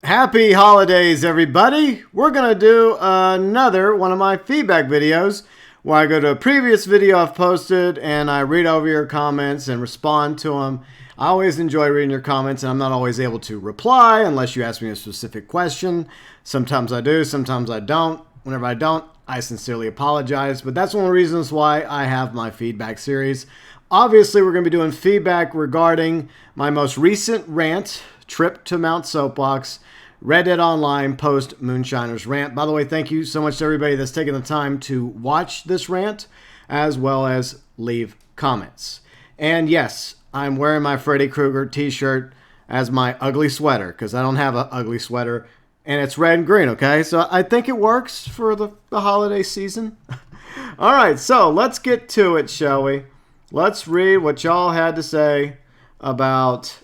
Happy holidays, everybody! We're going to do another one of my feedback videos where I go to a previous video I've posted and I read over your comments and respond to them. I always enjoy reading your comments, and I'm not always able to reply unless you ask me a specific question. Sometimes I do, sometimes I don't. Whenever I don't, I sincerely apologize, but that's one of the reasons why I have my feedback series. Obviously, we're going to be doing feedback regarding my most recent rant, trip to Mount Soapbox, Red Dead Online post Moonshiners rant. By the way, thank you so much to everybody that's taken the time to watch this rant, as well as leave comments. And yes, I'm wearing my Freddy Krueger t-shirt as my ugly sweater, because I don't have an ugly sweater, and it's red and green, okay? So I think it works for the holiday season. All right, so let's get to it, shall we? Let's read what y'all had to say about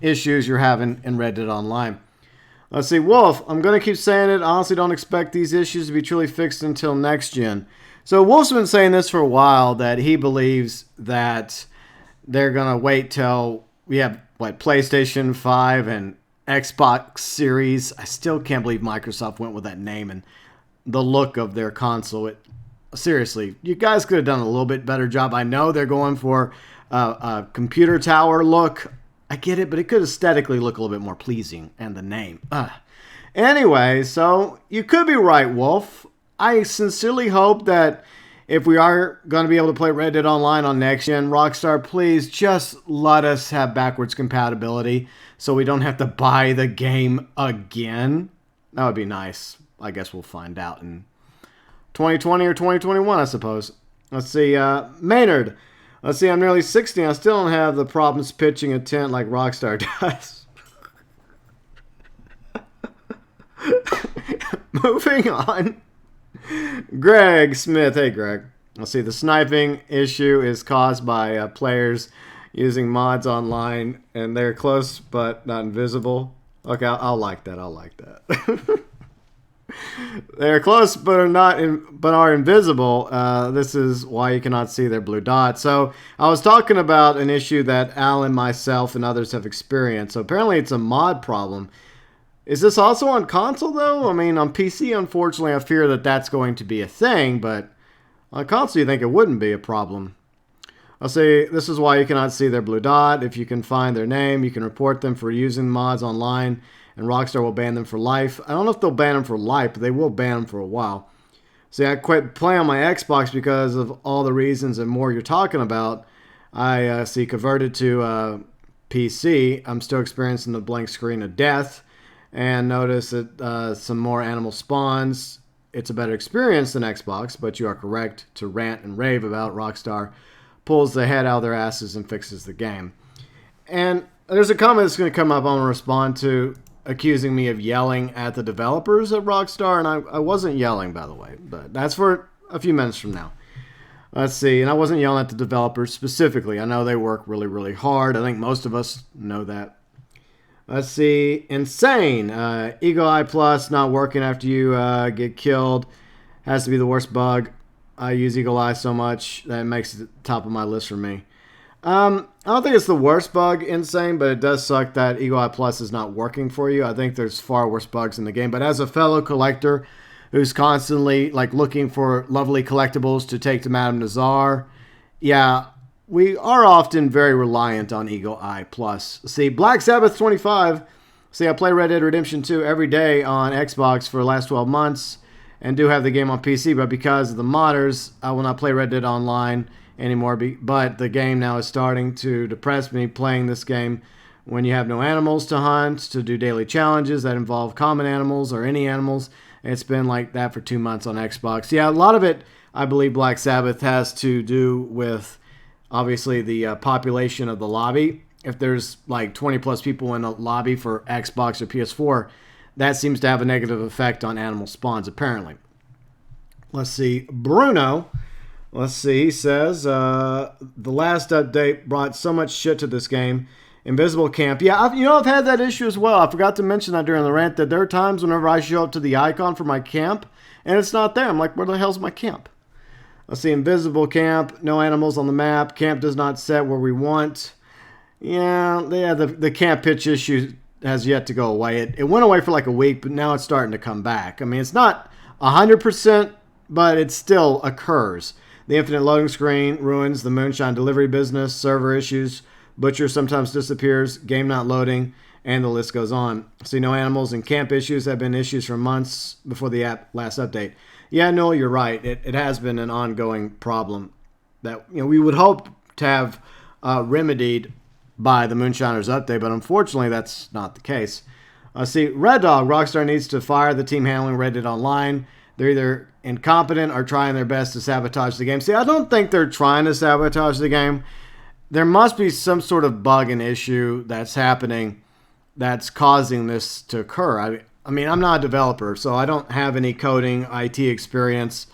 issues you're having in Red Dead Online. Let's see, Wolf, I'm going to keep saying it. I honestly don't expect these issues to be truly fixed until next gen. So Wolf's been saying this for a while, that he believes that they're going to wait till we have, what, PlayStation 5 and Xbox Series. I still can't believe Microsoft went with that name and the look of their console. Seriously, you guys could have done a little bit better job. I know they're going for a computer tower look. I get it, but it could aesthetically look a little bit more pleasing, and the name. Anyway, so you could be right, Wolf. I sincerely hope that if we are going to be able to play Red Dead Online on next gen, Rockstar, please just let us have backwards compatibility so we don't have to buy the game again. That would be nice. I guess we'll find out in 2020 or 2021, I suppose. Let's see, Maynard. Let's see, I'm nearly 60. I still don't have the problems pitching a tent like Rockstar does. Moving on. Greg Smith. Hey, Greg. Let's see, the sniping issue is caused by players using mods online, and they're close but not invisible. Okay, I'll like that. I'll like that. They're close but are invisible. This is why you cannot see their blue dot. So I was talking about an issue that Alan, myself, and others have experienced. So apparently it's a mod problem. Is this also on console though? I mean, on PC, unfortunately, I fear that that's going to be a thing. But on console, you think it wouldn't be a problem. I'll say this is why you cannot see their blue dot. If you can find their name, you can report them for using mods online, and Rockstar will ban them for life. I don't know if they'll ban them for life, but they will ban them for a while. See, I quit playing on my Xbox because of all the reasons and more you're talking about. I converted to PC. I'm still experiencing the blank screen of death, and notice that some more animal spawns. It's a better experience than Xbox, but you are correct to rant and rave about Rockstar pulls the head out of their asses and fixes the game. And there's a comment that's going to come up I want to respond to, accusing me of yelling at the developers at Rockstar, and I wasn't yelling, by the way, but that's for a few minutes from now. Let's see, and I wasn't yelling at the developers specifically. I know they work really, really hard. I think most of us know that. Let's see, Insane. Eagle Eye Plus not working after you get killed. Has to be the worst bug. I use Eagle Eye so much that it makes it top of my list for me. I don't think it's the worst bug, Insane, but it does suck that Eagle Eye Plus is not working for you. I think there's far worse bugs in the game. But as a fellow collector who's constantly looking for lovely collectibles to take to Madame Nazar, yeah, we are often very reliant on Eagle Eye Plus. See, Black Sabbath 25. See, I play Red Dead Redemption 2 every day on Xbox for the last 12 months and do have the game on PC, but because of the modders, I will not play Red Dead Online anymore, but the game now is starting to depress me playing this game when you have no animals to hunt, to do daily challenges that involve common animals or any animals. It's been like that for 2 months on Xbox. Yeah, a lot of it, I believe Black Sabbath has to do with, obviously, the population of the lobby. If there's 20 plus people in a lobby for Xbox or PS4, that seems to have a negative effect on animal spawns, apparently. Let's see, Bruno. Let's see, he says, the last update brought so much shit to this game. Invisible camp. Yeah, I've had that issue as well. I forgot to mention that during the rant, that there are times whenever I show up to the icon for my camp, and it's not there. I'm like, where the hell's my camp? Let's see, invisible camp, no animals on the map, camp does not set where we want. Yeah, the camp pitch issue has yet to go away. It went away for like a week, but now it's starting to come back. I mean, it's not 100%, but it still occurs. The infinite loading screen ruins the Moonshine delivery business, server issues, Butcher sometimes disappears, game not loading, and the list goes on. See, no animals and camp issues have been issues for months before the app last update. Yeah, no, you're right. It has been an ongoing problem that we would hope to have remedied by the Moonshiners update, but unfortunately that's not the case. See, Red Dog, Rockstar needs to fire the team handling Red Dead Online. They're either incompetent or trying their best to sabotage the game. See, I don't think they're trying to sabotage the game. There must be some sort of bug and issue that's happening that's causing this to occur. I mean, I'm not a developer, so I don't have any coding, IT experience,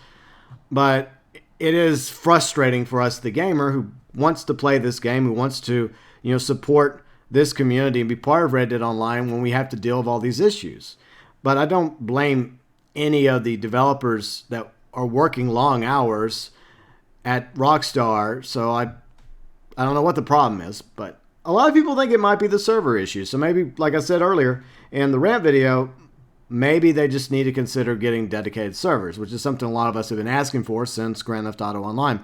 but it is frustrating for us, the gamer, who wants to play this game, who wants to, support this community and be part of Red Dead Online when we have to deal with all these issues. But I don't blame any of the developers that are working long hours at Rockstar, so I don't know what the problem is, but a lot of people think it might be the server issue. So maybe, like I said earlier in the rant video, maybe they just need to consider getting dedicated servers, which is something a lot of us have been asking for since Grand Theft Auto Online.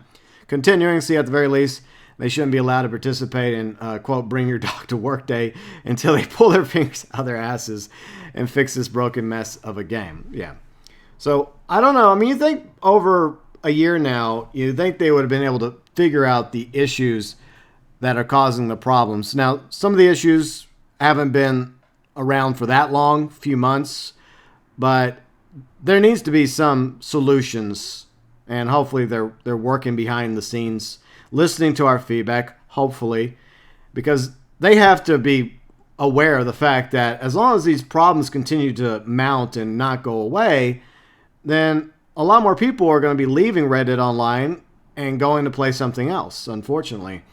Continuing, see, at the very least, they shouldn't be allowed to participate in, quote, bring your dog to work day until they pull their fingers out of their asses and fix this broken mess of a game. Yeah. So, I don't know. I mean, you think over a year now, you think they would have been able to figure out the issues that are causing the problems. Now, some of the issues haven't been around for that long, few months, but there needs to be some solutions, and hopefully they're working behind the scenes, listening to our feedback, hopefully, because they have to be aware of the fact that as long as these problems continue to mount and not go away, then a lot more people are going to be leaving Red Dead Online and going to play something else, unfortunately.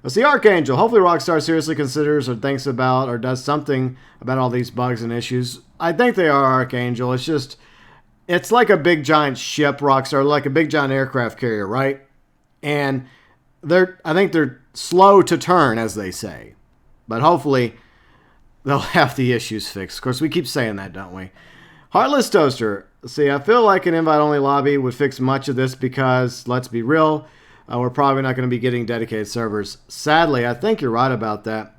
Let's see, Archangel. Hopefully Rockstar seriously considers or thinks about or does something about all these bugs and issues. I think they are, Archangel. It's like a big giant ship, Rockstar, like a big giant aircraft carrier, right? And I think they're slow to turn, as they say. But hopefully they'll have the issues fixed. Of course, we keep saying that, don't we? Heartless Toaster. See, I feel like an invite-only lobby would fix much of this because, let's be real, we're probably not going to be getting dedicated servers. Sadly, I think you're right about that.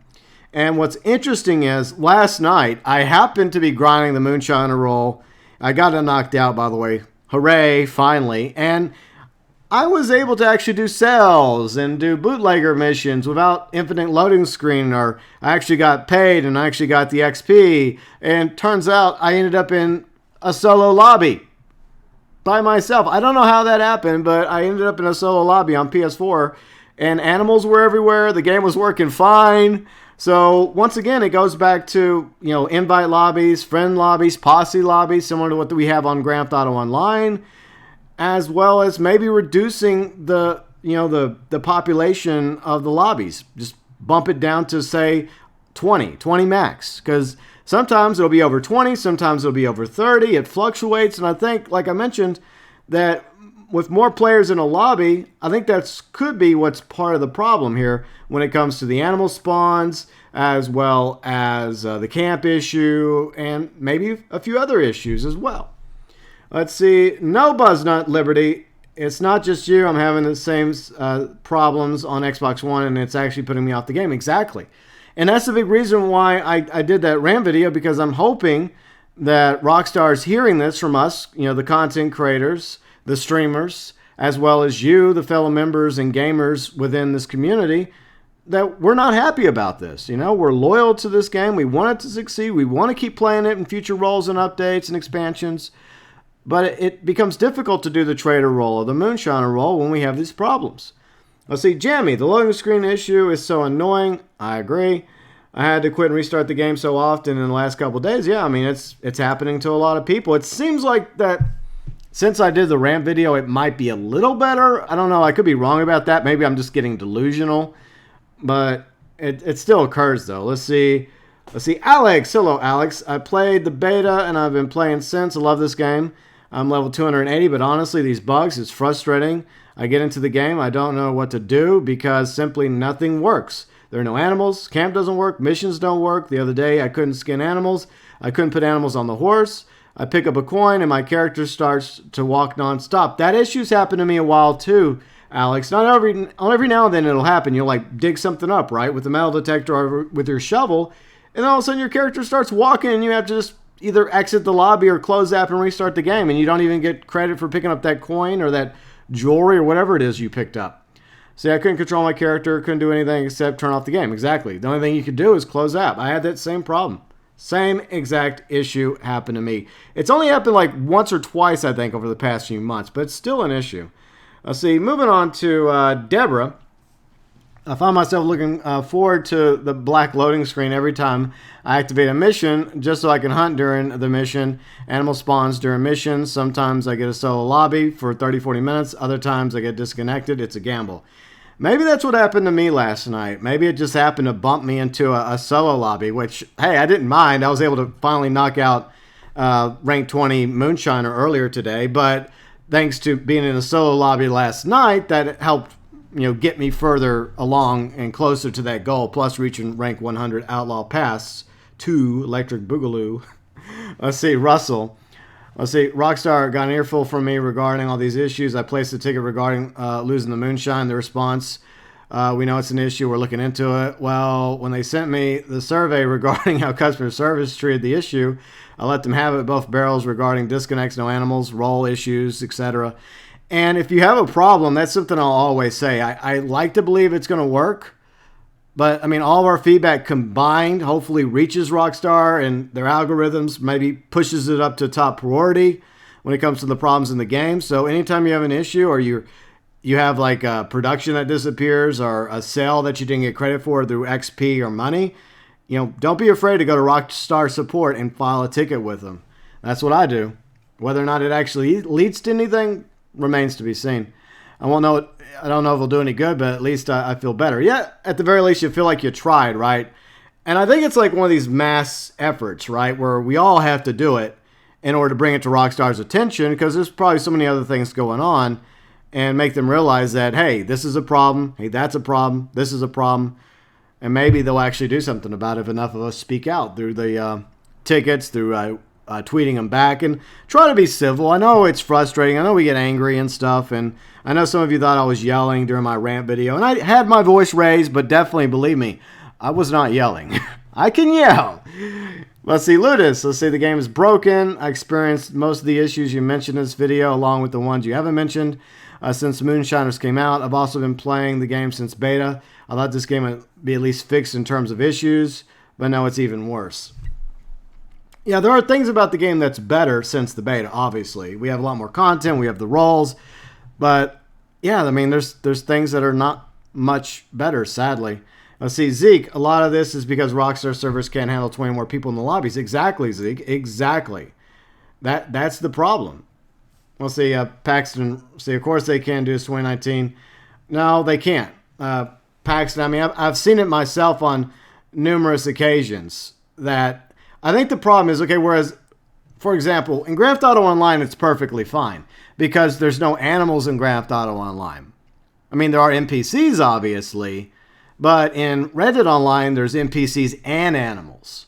And what's interesting is, last night, I happened to be grinding the Moonshiner role. I got it knocked out, by the way. Hooray, finally. And I was able to actually do sales and do bootlegger missions without infinite loading screen, or I actually got paid and I actually got the XP. And turns out I ended up in a solo lobby by myself. I don't know how that happened, but I ended up in a solo lobby on PS4, and animals were everywhere. The game was working fine. So once again, it goes back to, invite lobbies, friend lobbies, posse lobbies, similar to what we have on Grand Theft Auto Online, as well as maybe reducing the population of the lobbies. Just bump it down to, say, 20 max, because sometimes it'll be over 20, sometimes it'll be over 30. It fluctuates, and I think, like I mentioned, that with more players in a lobby, I think that could be what's part of the problem here when it comes to the animal spawns, as well as the camp issue, and maybe a few other issues as well. Let's see. No Buzznut Liberty. It's not just you. I'm having the same problems on Xbox One, and it's actually putting me off the game. Exactly. And that's the big reason why I did that rant video, because I'm hoping that Rockstar is hearing this from us, the content creators, the streamers, as well as you, the fellow members and gamers within this community, that we're not happy about this. We're loyal to this game. We want it to succeed. We want to keep playing it in future roles and updates and expansions. But it becomes difficult to do the trader role or the Moonshiner role when we have these problems. Let's see, Jammy, the loading screen issue is so annoying. I agree. I had to quit and restart the game so often in the last couple of days. Yeah, I mean, it's happening to a lot of people. It seems like that since I did the rant video, it might be a little better. I don't know. I could be wrong about that. Maybe I'm just getting delusional. But it still occurs, though. Let's see. Alex. Hello, Alex. I played the beta, and I've been playing since. I love this game. I'm level 280, but honestly, these bugs, it's frustrating. I get into the game, I don't know what to do because simply nothing works. There are no animals. Camp doesn't work. Missions don't work. The other day, I couldn't skin animals. I couldn't put animals on the horse. I pick up a coin, and my character starts to walk nonstop. That issue's happened to me a while, too, Alex. Not every now and then it'll happen. You'll, like, dig something up, right, with the metal detector or with your shovel, and all of a sudden your character starts walking, and you have to just either exit the lobby or close the app and restart the game, and you don't even get credit for picking up that coin or that jewelry or whatever it is you picked up. See, I couldn't control my character, couldn't do anything except turn off the game. Exactly. The only thing you could do is close the app. I had that same problem. Same exact issue happened to me. It's only happened like once or twice, I think, over the past few months, but it's still an issue. Let's see, moving on to Deborah. I find myself looking forward to the black loading screen every time I activate a mission, just so I can hunt during the mission. Animal spawns during missions. Sometimes I get a solo lobby for 30, 40 minutes. Other times I get disconnected. It's a gamble. Maybe that's what happened to me last night. Maybe it just happened to bump me into a solo lobby, which, hey, I didn't mind. I was able to finally knock out rank 20 Moonshiner earlier today, but thanks to being in a solo lobby last night, that helped get me further along and closer to that goal, plus reaching rank 100 Outlaw Pass to Electric Boogaloo. Let's see, Russell. Let's see, Rockstar got an earful from me regarding all these issues. I placed a ticket regarding losing the moonshine. The response, we know it's an issue. We're looking into it. Well, when they sent me the survey regarding how customer service treated the issue, I let them have it, both barrels regarding disconnects, no animals, roll issues, etc. And if you have a problem, that's something I'll always say. I like to believe it's going to work. But, I mean, all of our feedback combined hopefully reaches Rockstar and their algorithms, maybe pushes it up to top priority when it comes to the problems in the game. So anytime you have an issue or you have like a production that disappears or a sale that you didn't get credit for through XP or money, don't be afraid to go to Rockstar support and file a ticket with them. That's what I do. Whether or not it actually leads to anything remains to be seen. I don't know if it'll do any good, but at least I feel better. Yeah, at the very least, you feel like you tried, right? And I think it's like one of these mass efforts, right, where we all have to do it in order to bring it to Rockstar's attention, because there's probably so many other things going on, and make them realize that, hey, this is a problem, hey, that's a problem, this is a problem, and maybe they'll actually do something about it if enough of us speak out through the tickets, through tweeting them back, and try to be civil. I know it's frustrating. I know we get angry and stuff, and I know some of you thought I was yelling during my rant video, and I had my voice raised, but definitely, believe me, I was not yelling. I can yell. Let's see, Ludus. Let's see, the game is broken. I experienced most of the issues you mentioned in this video, along with the ones you haven't mentioned since Moonshiners came out. I've also been playing the game since beta. I thought this game would be at least fixed in terms of issues, but no, it's even worse. Yeah, there are things about the game that's better since the beta, obviously. We have a lot more content, we have the roles, but yeah, I mean, there's things that are not much better, sadly. Let's see, Zeke, a lot of this is because Rockstar servers can't handle 20 more people in the lobbies. Exactly, Zeke, exactly. That's the problem. Let's see, Paxton, see, of course they can do this 2019. No, they can't. Paxton, I mean, I've seen it myself on numerous occasions that I think the problem is, okay, whereas, for example, in Grand Theft Auto Online, it's perfectly fine because there's no animals in Grand Theft Auto Online. I mean, there are NPCs, obviously, but in Red Dead Online, there's NPCs and animals.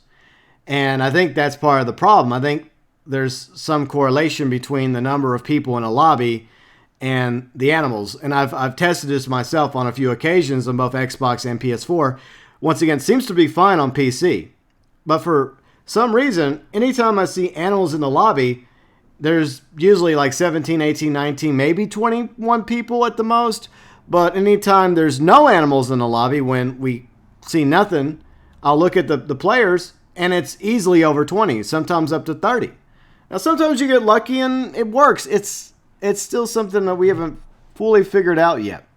And I think that's part of the problem. I think there's some correlation between the number of people in a lobby and the animals. And I've tested this myself on a few occasions on both Xbox and PS4. Once again, seems to be fine on PC. But for some reason, anytime I see animals in the lobby, there's usually like 17, 18, 19, maybe 21 people at the most. But anytime there's no animals in the lobby, when we see nothing, I'll look at the players, and it's easily over 20, sometimes up to 30. Now, sometimes you get lucky and it works. It's still something that we haven't fully figured out yet.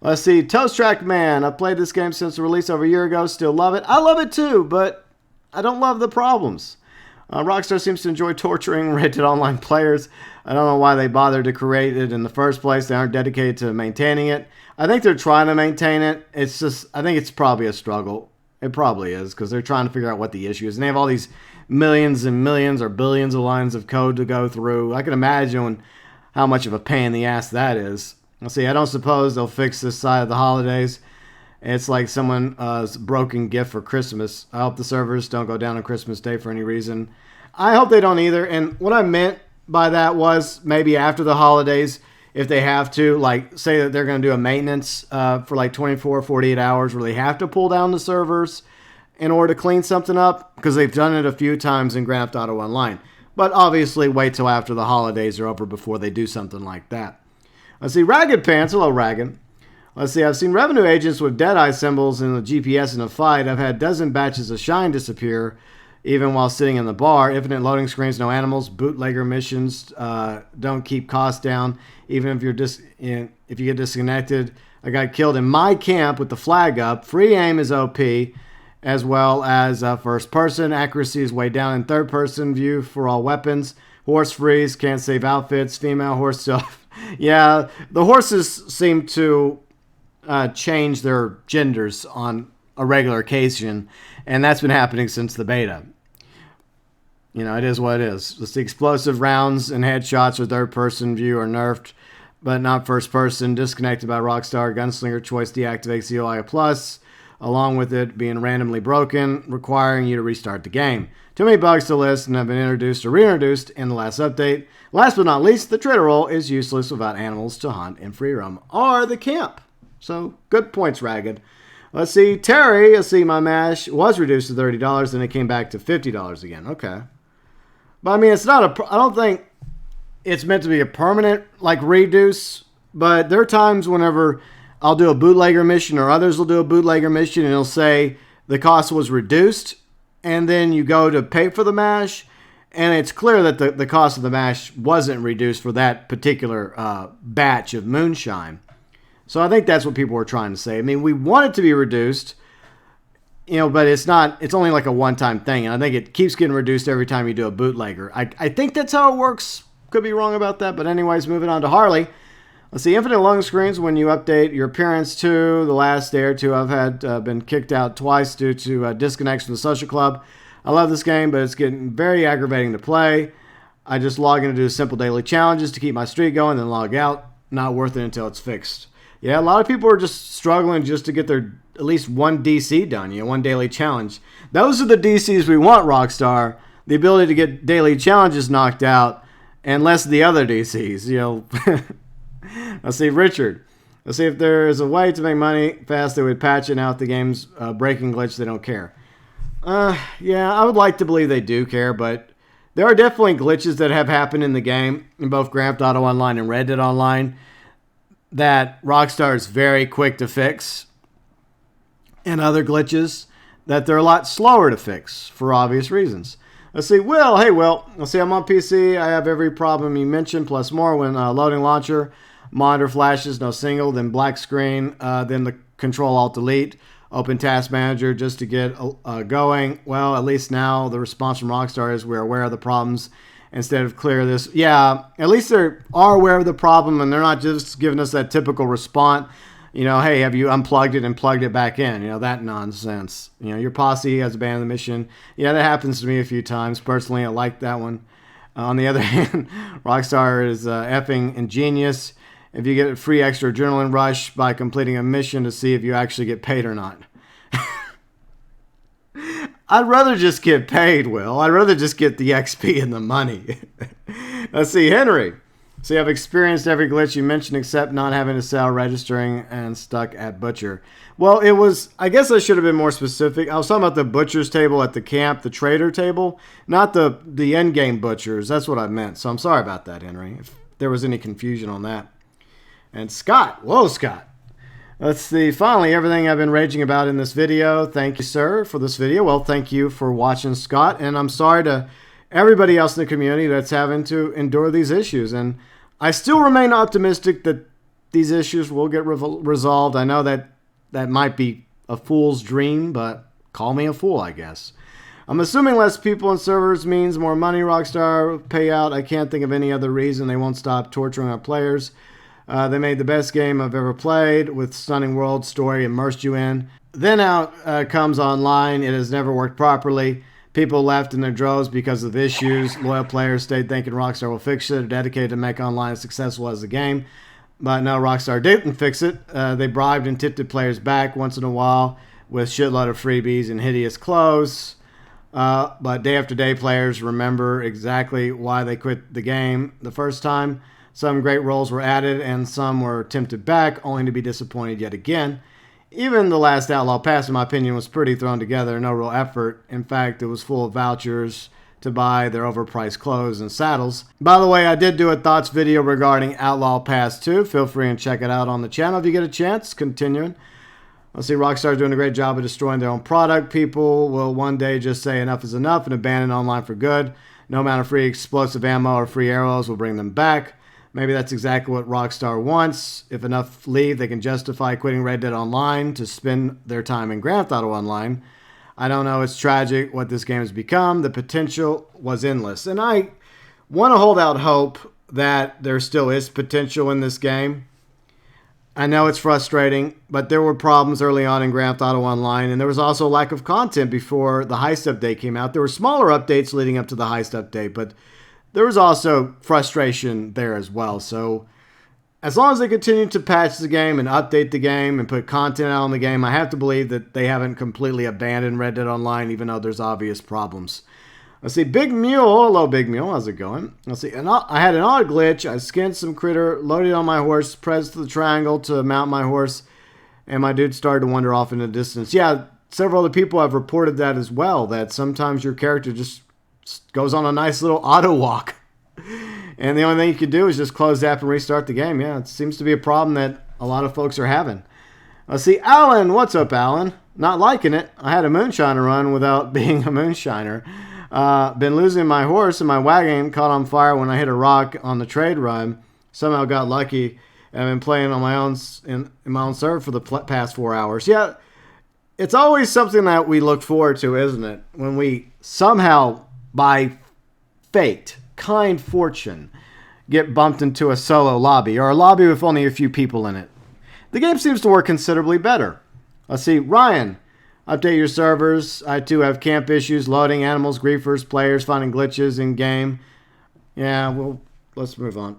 Let's see, Toast Track Man. I've played this game since the release over a year ago. Still love it. I love it too, but I don't love the problems. Rockstar seems to enjoy torturing Red Dead Online players. I don't know why they bothered to create it in the first place. They aren't dedicated to maintaining it. I think they're trying to maintain it. It's just, I think it's probably a struggle. It probably is, because they're trying to figure out what the issue is. And they have all these millions and millions or billions of lines of code to go through. I can imagine how much of a pain in the ass that is. Let's see, I don't suppose they'll fix this side of the holidays. It's like someone's broken gift for Christmas. I hope the servers don't go down on Christmas Day for any reason. I hope they don't either. And what I meant by that was maybe after the holidays, if they have to, like, say that they're going to do a maintenance for like 24, 48 hours where they have to pull down the servers in order to clean something up, because they've done it a few times in Grand Theft Auto Online. But obviously wait till after the holidays are over before they do something like that. Let's see, Ragged Pants. Hello, Ragged. Let's see, I've seen revenue agents with Deadeye symbols in the GPS in a fight. I've had dozen batches of shine disappear, even while sitting in the bar. Infinite loading screens, no animals, bootlegger missions, don't keep costs down. Even if if you get disconnected. I got killed in my camp with the flag up. Free aim is OP, as well as first person. Accuracy is way down in third person view for all weapons. Horse freeze, can't save outfits. Female horse stuff. Yeah, the horses seem to change their genders on a regular occasion, and that's been happening since the beta. You know, it is what it is. The explosive rounds and headshots or third-person view are nerfed, but not first-person. Disconnected by Rockstar. Gunslinger choice deactivates the UI Plus, along with it being randomly broken, requiring you to restart the game. Too many bugs to list and have been introduced or reintroduced in the last update. Last but not least, the trader role is useless without animals to hunt in free roam or the camp. So, good points, Ragged. Let's see, Terry, let's see, my mash was reduced to $30, and it came back to $50 again. Okay. But, I mean, it's not I don't think it's meant to be a permanent, like, reduce, but there are times whenever I'll do a bootlegger mission or others will do a bootlegger mission, and it'll say the cost was reduced, and then you go to pay for the mash, and it's clear that the cost of the mash wasn't reduced for that particular batch of moonshine. So I think that's what people were trying to say. I mean, we want it to be reduced, you know, but it's not. It's only like a one-time thing, and I think it keeps getting reduced every time you do a bootlegger. I think that's how it works. Could be wrong about that, but anyways, moving on to Harley. Let's see, infinite loading screens when you update your appearance to the last day or two. I've had been kicked out twice due to disconnects from the social club. I love this game, but it's getting very aggravating to play. I just log in to do simple daily challenges to keep my streak going, then log out. Not worth it until it's fixed. Yeah, a lot of people are just struggling just to get their at least one DC done, you know, one daily challenge. Those are the DCs we want, Rockstar. The ability to get daily challenges knocked out, and less of the other DCs, you know. Let's see, Richard. Let's see if there is a way to make money fast. They would patch it out the game's breaking glitch. They don't care. Yeah, I would like to believe they do care, but there are definitely glitches that have happened in the game, in both Grand Theft Auto Online and Red Dead Online, that Rockstar is very quick to fix, and other glitches that they're a lot slower to fix for obvious reasons. Let's see, Will. Hey, Will. Let's see, I'm on PC. I have every problem you mentioned, plus more. When loading launcher, monitor flashes, no single, then black screen, then the Control-Alt-Delete, open Task Manager just to get going. Well, at least now the response from Rockstar is we're aware of the problems. Instead of clear this, yeah, at least they are aware of the problem, and they're not just giving us that typical response. You know, hey, have you unplugged it and plugged it back in? You know, that nonsense. You know, your posse has abandoned the mission. Yeah, that happens to me a few times. Personally, I like that one. On the other hand, Rockstar is effing ingenious. If you get a free extra adrenaline rush by completing a mission to see if you actually get paid or not. I'd rather just get paid, Will. I'd rather just get the XP and the money. Let's see, Henry. See, I've experienced every glitch you mentioned except not having to sell, registering, and stuck at Butcher. Well, it was, I guess I should have been more specific. I was talking about the Butcher's table at the camp, the trader table, not the end-game Butchers. That's what I meant. So I'm sorry about that, Henry, if there was any confusion on that. And Scott. Whoa, Scott. Let's see, finally, everything I've been raging about in this video. Thank you, sir, for this video. Well, thank you for watching, Scott. And I'm sorry to everybody else in the community that's having to endure these issues. And I still remain optimistic that these issues will get resolved. I know that might be a fool's dream, but call me a fool, I guess. I'm assuming less people in servers means more money. Rockstar payout. I can't think of any other reason they won't stop torturing our players. They made the best game I've ever played with stunning world story immersed you in. Then out comes online. It has never worked properly. People left in their droves because of issues. Loyal players stayed thinking Rockstar will fix it. They're dedicated to make online as successful as the game. But no, Rockstar didn't fix it. They bribed and tipped players back once in a while with shitload of freebies and hideous clothes. But day after day, players remember exactly why they quit the game the first time. Some great roles were added and some were tempted back, only to be disappointed yet again. Even the last Outlaw Pass, in my opinion, was pretty thrown together, no real effort. In fact, it was full of vouchers to buy their overpriced clothes and saddles. By the way, I did do a thoughts video regarding Outlaw Pass 2. Feel free and check it out on the channel if you get a chance. Continuing. Let's see, Rockstar's doing a great job of destroying their own product. People will one day just say enough is enough and abandon online for good. No amount of free explosive ammo or free arrows will bring them back. Maybe that's exactly what Rockstar wants. If enough leave, they can justify quitting Red Dead Online to spend their time in Grand Theft Auto Online. I don't know. It's tragic what this game has become. The potential was endless. And I want to hold out hope that there still is potential in this game. I know it's frustrating, but there were problems early on in Grand Theft Auto Online, and there was also a lack of content before the Heist update came out. There were smaller updates leading up to the Heist update, but there was also frustration there as well. So as long as they continue to patch the game and update the game and put content out on the game, I have to believe that they haven't completely abandoned Red Dead Online, even though there's obvious problems. Let's see, Big Mule. Hello, Big Mule. How's it going? Let's see. I had an odd glitch. I skinned some critter, loaded on my horse, pressed the triangle to mount my horse, and my dude started to wander off in the distance. Yeah, several other people have reported that as well, that sometimes your character just goes on a nice little auto walk. And the only thing you can do is just close the app and restart the game. Yeah, it seems to be a problem that a lot of folks are having. Let's see, Alan. What's up, Alan? Not liking it. I had a Moonshiner run without being a Moonshiner. Been losing my horse and my wagon caught on fire when I hit a rock on the trade run. Somehow got lucky. And I've been playing on my own in my own server for the past 4 hours. Yeah, it's always something that we look forward to, isn't it? When we somehow, by fate, kind fortune, get bumped into a solo lobby or a lobby with only a few people in it. The game seems to work considerably better. Let's see, Ryan, update your servers. I too have camp issues, loading animals, griefers, players, finding glitches in game. Yeah, well, let's move on.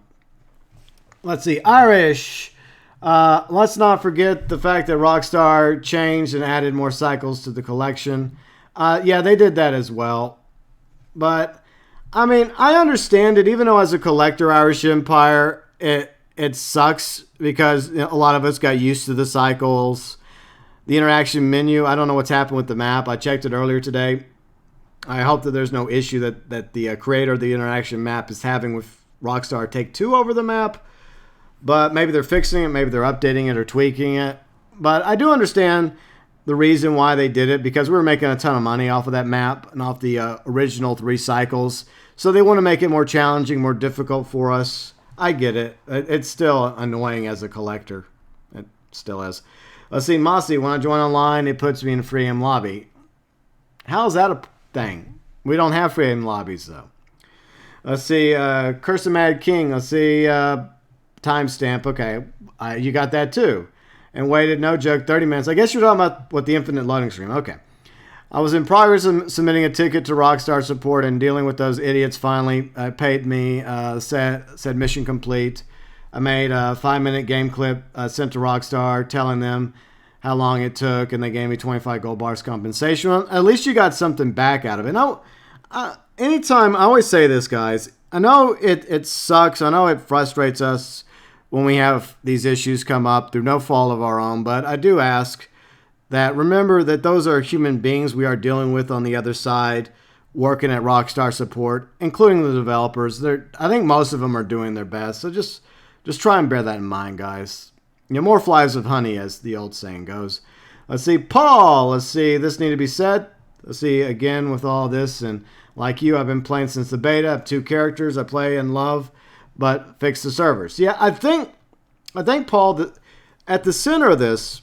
Let's see, Irish. Let's not forget the fact that Rockstar changed and added more cycles to the collection. Yeah, they did that as well. But I mean, I understand it, even though as a collector, Irish Empire, it sucks because a lot of us got used to the cycles. The interaction menu, I don't know what's happened with the map. I checked it earlier today. I hope that there's no issue that the creator of the interaction map is having with Rockstar Take-Two over the map. But maybe they're fixing it, maybe they're updating it or tweaking it. But I do understand the reason why they did it, because we were making a ton of money off of that map and off the original 3 cycles. So they want to make it more challenging, more difficult for us. I get it. It's still annoying as a collector. It still is. Let's see, Mossy, when I join online, it puts me in a free aim lobby. How's that a thing? We don't have free aim lobbies, though. Let's see, Curse of Mad King. Let's see, timestamp. Okay, you got that too. And waited, no joke, 30 minutes. I guess you're talking about what the infinite loading screen. Okay. I was in progress of submitting a ticket to Rockstar support and dealing with those idiots. Finally paid me, said mission complete. I made a 5-minute game clip sent to Rockstar telling them how long it took, and they gave me 25 gold bars compensation. Well, at least you got something back out of it. Now, anytime, I always say this, guys, I know it sucks. I know it frustrates us when we have these issues come up through no fault of our own, but I do ask that remember that those are human beings we are dealing with on the other side, working at Rockstar support, including the developers. I think most of them are doing their best, so just try and bear that in mind, guys. You know, more flies with honey, as the old saying goes. Let's see, Paul. Let's see, this need to be said. Let's see, again, with all this, and like you, I've been playing since the beta. I have 2 characters I play and love, but fix the servers. Yeah, I think Paul, that at the center of this,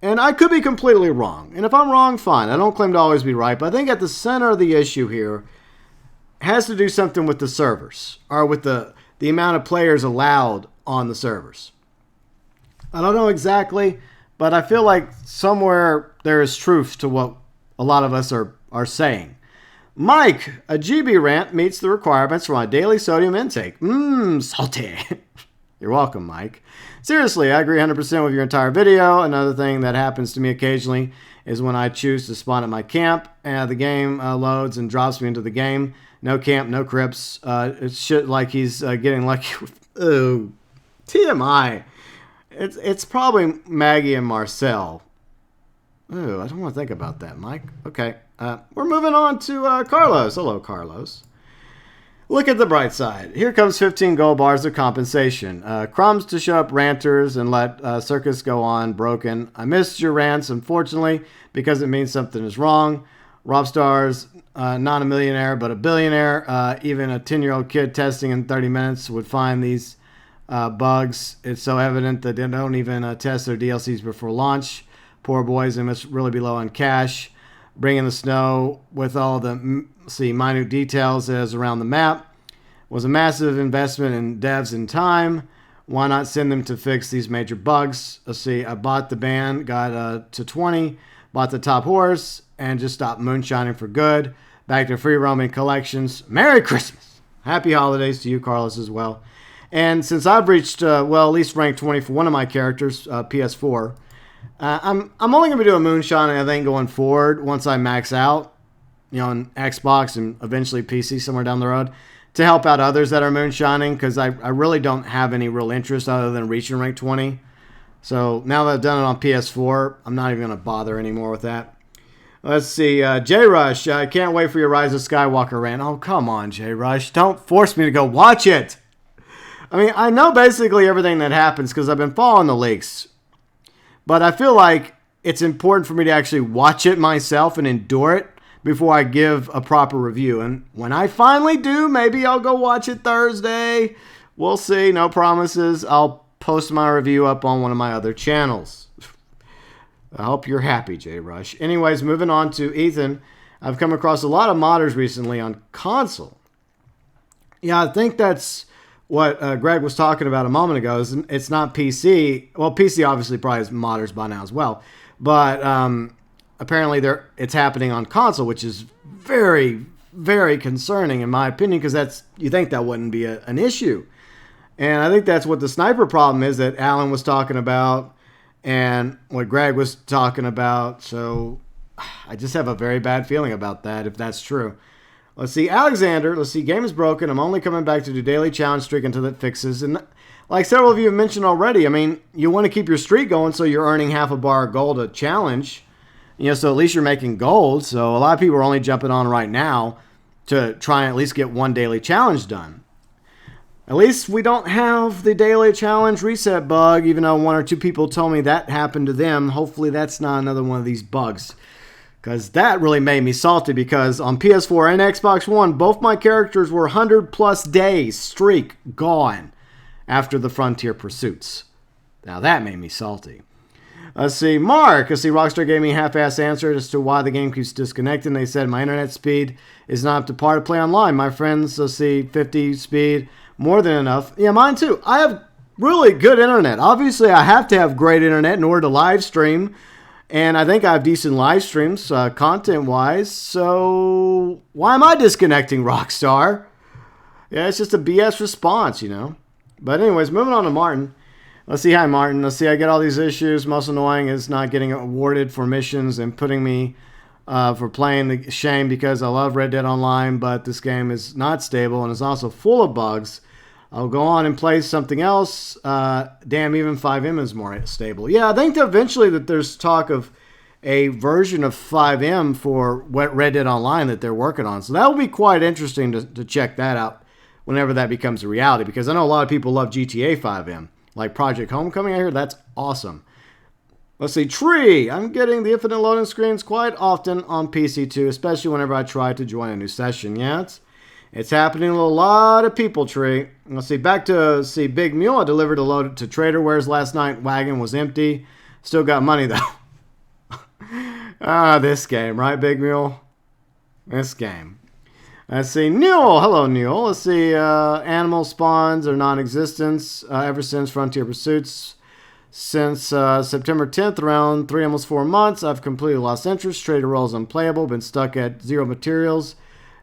and I could be completely wrong, and if I'm wrong, fine. I don't claim to always be right, but I think at the center of the issue here has to do something with the servers, or with the amount of players allowed on the servers. I don't know exactly, but I feel like somewhere there is truth to what a lot of us are saying. Mike, a GB rant meets the requirements for my daily sodium intake. Salty. You're welcome, Mike. Seriously, I agree 100% with your entire video. Another thing that happens to me occasionally is when I choose to spawn at my camp, and the game loads and drops me into the game. No camp, no crypts. It's shit like he's getting lucky with... Ooh, TMI. It's probably Maggie and Marcel. Ooh, I don't want to think about that, Mike. Okay, we're moving on to Carlos. Hello, Carlos. Look at the bright side. Here comes 15 gold bars of compensation. Crumbs to show up ranters and let circus go on broken. I missed your rants, unfortunately, because it means something is wrong. Rockstar's not a millionaire, but a billionaire. Even a 10-year-old kid testing in 30 minutes would find these bugs. It's so evident that they don't even test their DLCs before launch. Poor boys, they must really be low on cash. Bringing the snow with all the minute details as around the map was a massive investment in devs and time. Why not send them to fix these major bugs? Let's see, I bought the band, got to 20, bought the top horse, and just stopped moonshining for good. Back to free roaming collections. Merry Christmas! Happy holidays to you, Carlos, as well. And since I've reached, at least rank 20 for one of my characters, PS4, I'm only going to be doing Moonshiner, I think, going forward once I max out, on Xbox and eventually PC somewhere down the road, to help out others that are Moonshining, because I really don't have any real interest other than reaching rank 20. So now that I've done it on PS4, I'm not even going to bother anymore with that. Let's see, J-Rush, I can't wait for your Rise of Skywalker rant. Oh, come on, J-Rush, don't force me to go watch it. I mean, I know basically everything that happens because I've been following the leaks. But I feel like it's important for me to actually watch it myself and endure it before I give a proper review. And when I finally do, maybe I'll go watch it Thursday. We'll see. No promises. I'll post my review up on one of my other channels. I hope you're happy, J-Rush. Anyways, moving on to Ethan. I've come across a lot of modders recently on console. Yeah, I think that's what Greg was talking about a moment ago. Is it's not PC. Well, PC obviously probably has modders by now as well. But apparently it's happening on console, which is very, very concerning in my opinion, because you think that wouldn't be an issue. And I think that's what the sniper problem is that Alan was talking about and what Greg was talking about. So I just have a very bad feeling about that, if that's true. Let's see, Alexander. Let's see, game is broken. I'm only coming back to do daily challenge streak until it fixes. And like several of you have mentioned already, I mean, you want to keep your streak going so you're earning half a bar of gold a challenge. So at least you're making gold. So a lot of people are only jumping on right now to try and at least get one daily challenge done. At least we don't have the daily challenge reset bug, even though one or two people told me that happened to them. Hopefully that's not another one of these bugs. Because that really made me salty, because on PS4 and Xbox One, both my characters were 100 plus days streak gone after the Frontier Pursuits. Now that made me salty. Let's see, Mark. Let's see, Rockstar gave me a half-ass answer as to why the game keeps disconnecting. They said my internet speed is not up to par to play online. My friends, let's see, 50 speed, more than enough. Yeah, mine too. I have really good internet. Obviously, I have to have great internet in order to live stream. And I think I have decent live streams, content-wise. So why am I disconnecting, Rockstar? Yeah, it's just a BS response, But anyways, moving on to Martin. Let's see. Hi, Martin. Let's see. I get all these issues. Most annoying is not getting awarded for missions and putting me for playing the shame, because I love Red Dead Online, but this game is not stable and is also full of bugs. I'll go on and play something else. Damn, even 5M is more stable. Yeah, I think eventually that there's talk of a version of 5M for Red Dead Online that they're working on. So that will be quite interesting to check that out whenever that becomes a reality, because I know a lot of people love GTA 5M. Like Project Homecoming, I hear that's awesome. Let's see, Tree. I'm getting the infinite loading screens quite often on PC too, especially whenever I try to join a new session. Yeah, it's happening to a lot of people, Tree. Let's see, back to Big Mule. I delivered a load to Trader Wares last night. Wagon was empty. Still got money, though. This game, right, Big Mule? This game. Let's see, Newell. Hello, Newell. Let's see, animal spawns are non-existent ever since Frontier Pursuits. Since September 10th, around 3, almost 4 months, I've completely lost interest. Trader roles unplayable. Been stuck at 0 materials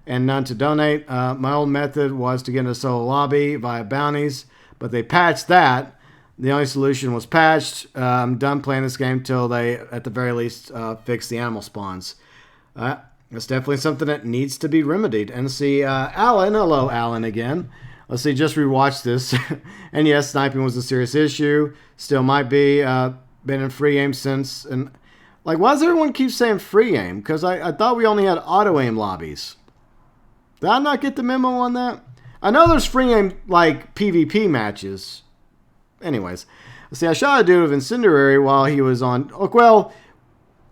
and none to donate. My old method was to get into a solo lobby via bounties, but they patched that. The only solution was patched. I'm done playing this game till they, at the very least, fix the animal spawns. That's definitely something that needs to be remedied. And see, Alan, hello, Alan, again. Let's see, just rewatched this. And yes, sniping was a serious issue. Still might be. Been in free aim since. And like, why does everyone keep saying free aim? Because I thought we only had auto aim lobbies. Did I not get the memo on that? I know there's free aim, like, PvP matches. Anyways, see, I shot a dude with incendiary while he was on. Well,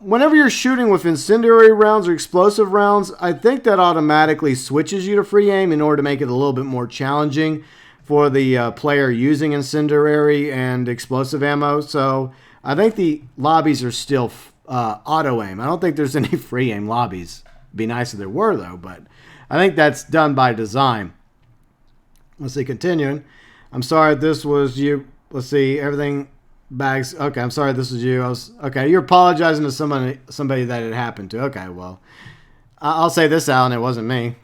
whenever you're shooting with incendiary rounds or explosive rounds, I think that automatically switches you to free aim in order to make it a little bit more challenging for the player using incendiary and explosive ammo. So I think the lobbies are still auto aim. I don't think there's any free aim lobbies. It'd be nice if there were, though, but I think that's done by design. Let's see, continuing. I'm sorry this was you. Let's see, everything bags. Okay, I'm sorry this was you. Okay, you're apologizing to somebody that it happened to. Okay, well, I'll say this, Alan, it wasn't me.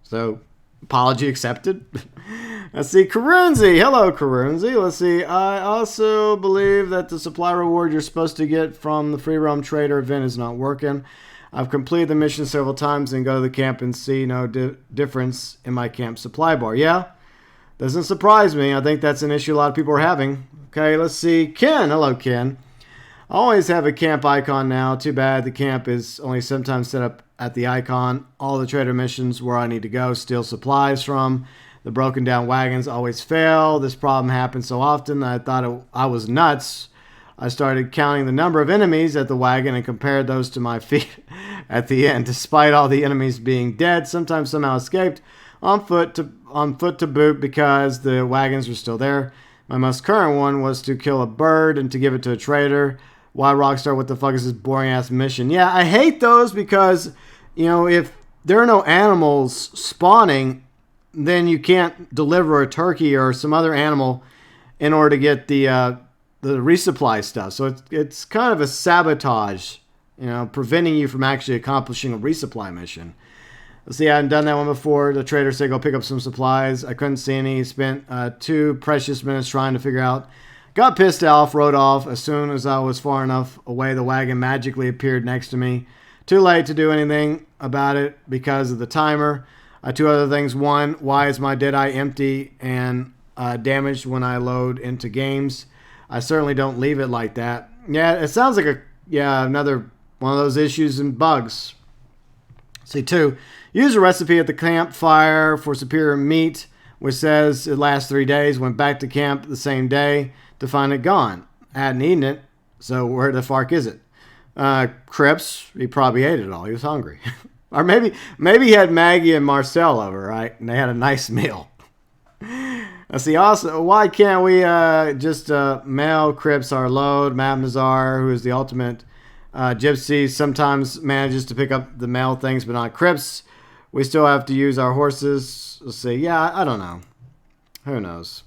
So, apology accepted. Let's see, Karunzi. Hello, Karunzi. Let's see, I also believe that the supply reward you're supposed to get from the free roam trader event is not working. I've completed the mission several times and go to the camp and see no difference in my camp supply bar. Yeah? Doesn't surprise me. I think that's an issue a lot of people are having. Okay, let's see. Ken. Hello, Ken. I always have a camp icon now. Too bad the camp is only sometimes set up at the icon. All the trader missions where I need to go steal supplies from. The broken down wagons always fail. This problem happens so often that I thought I was nuts. I started counting the number of enemies at the wagon and compared those to my feet at the end. Despite all the enemies being dead, sometimes somehow escaped on foot to boot because the wagons were still there. My most current one was to kill a bird and to give it to a trader. Why, Rockstar, what the fuck is this boring ass mission? Yeah, I hate those because, you know, if there are no animals spawning, then you can't deliver a turkey or some other animal in order to get the resupply stuff. So it's kind of a sabotage, you know, preventing you from actually accomplishing a resupply mission. See, I hadn't done that one before. The trader said go pick up some supplies. I couldn't see any. Spent 2 precious minutes trying to figure out. Got pissed off, rode off. As soon as I was far enough away, the wagon magically appeared next to me. Too late to do anything about it because of the timer. 2 other things. One, why is my Deadeye empty and damaged when I load into games? I certainly don't leave it like that. Yeah, it sounds like another one of those issues and bugs. See, 2, use a recipe at the campfire for superior meat, which says it lasts 3 days. Went back to camp the same day to find it gone. I hadn't eaten it, so where the fuck is it? Crips, he probably ate it all. He was hungry. Or maybe he had Maggie and Marcel over, right? And they had a nice meal. Let's see, also, why can't we just mail Crips our load? Matt Mazar, who is the ultimate gypsy, sometimes manages to pick up the mail things, but not Crips. We still have to use our horses. Let's see, yeah, I don't know. Who knows?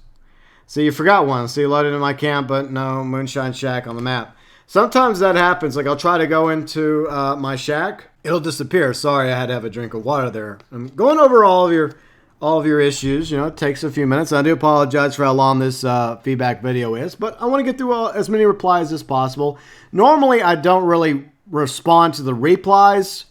See, you forgot one. See, loaded in my camp, but no Moonshine Shack on the map. Sometimes that happens. Like, I'll try to go into my shack. It'll disappear. Sorry, I had to have a drink of water there. I'm going over all of your issues. You know, it takes a few minutes. I do apologize for how long this feedback video is, but I want to get through as many replies as possible. Normally, I don't really respond to the replies,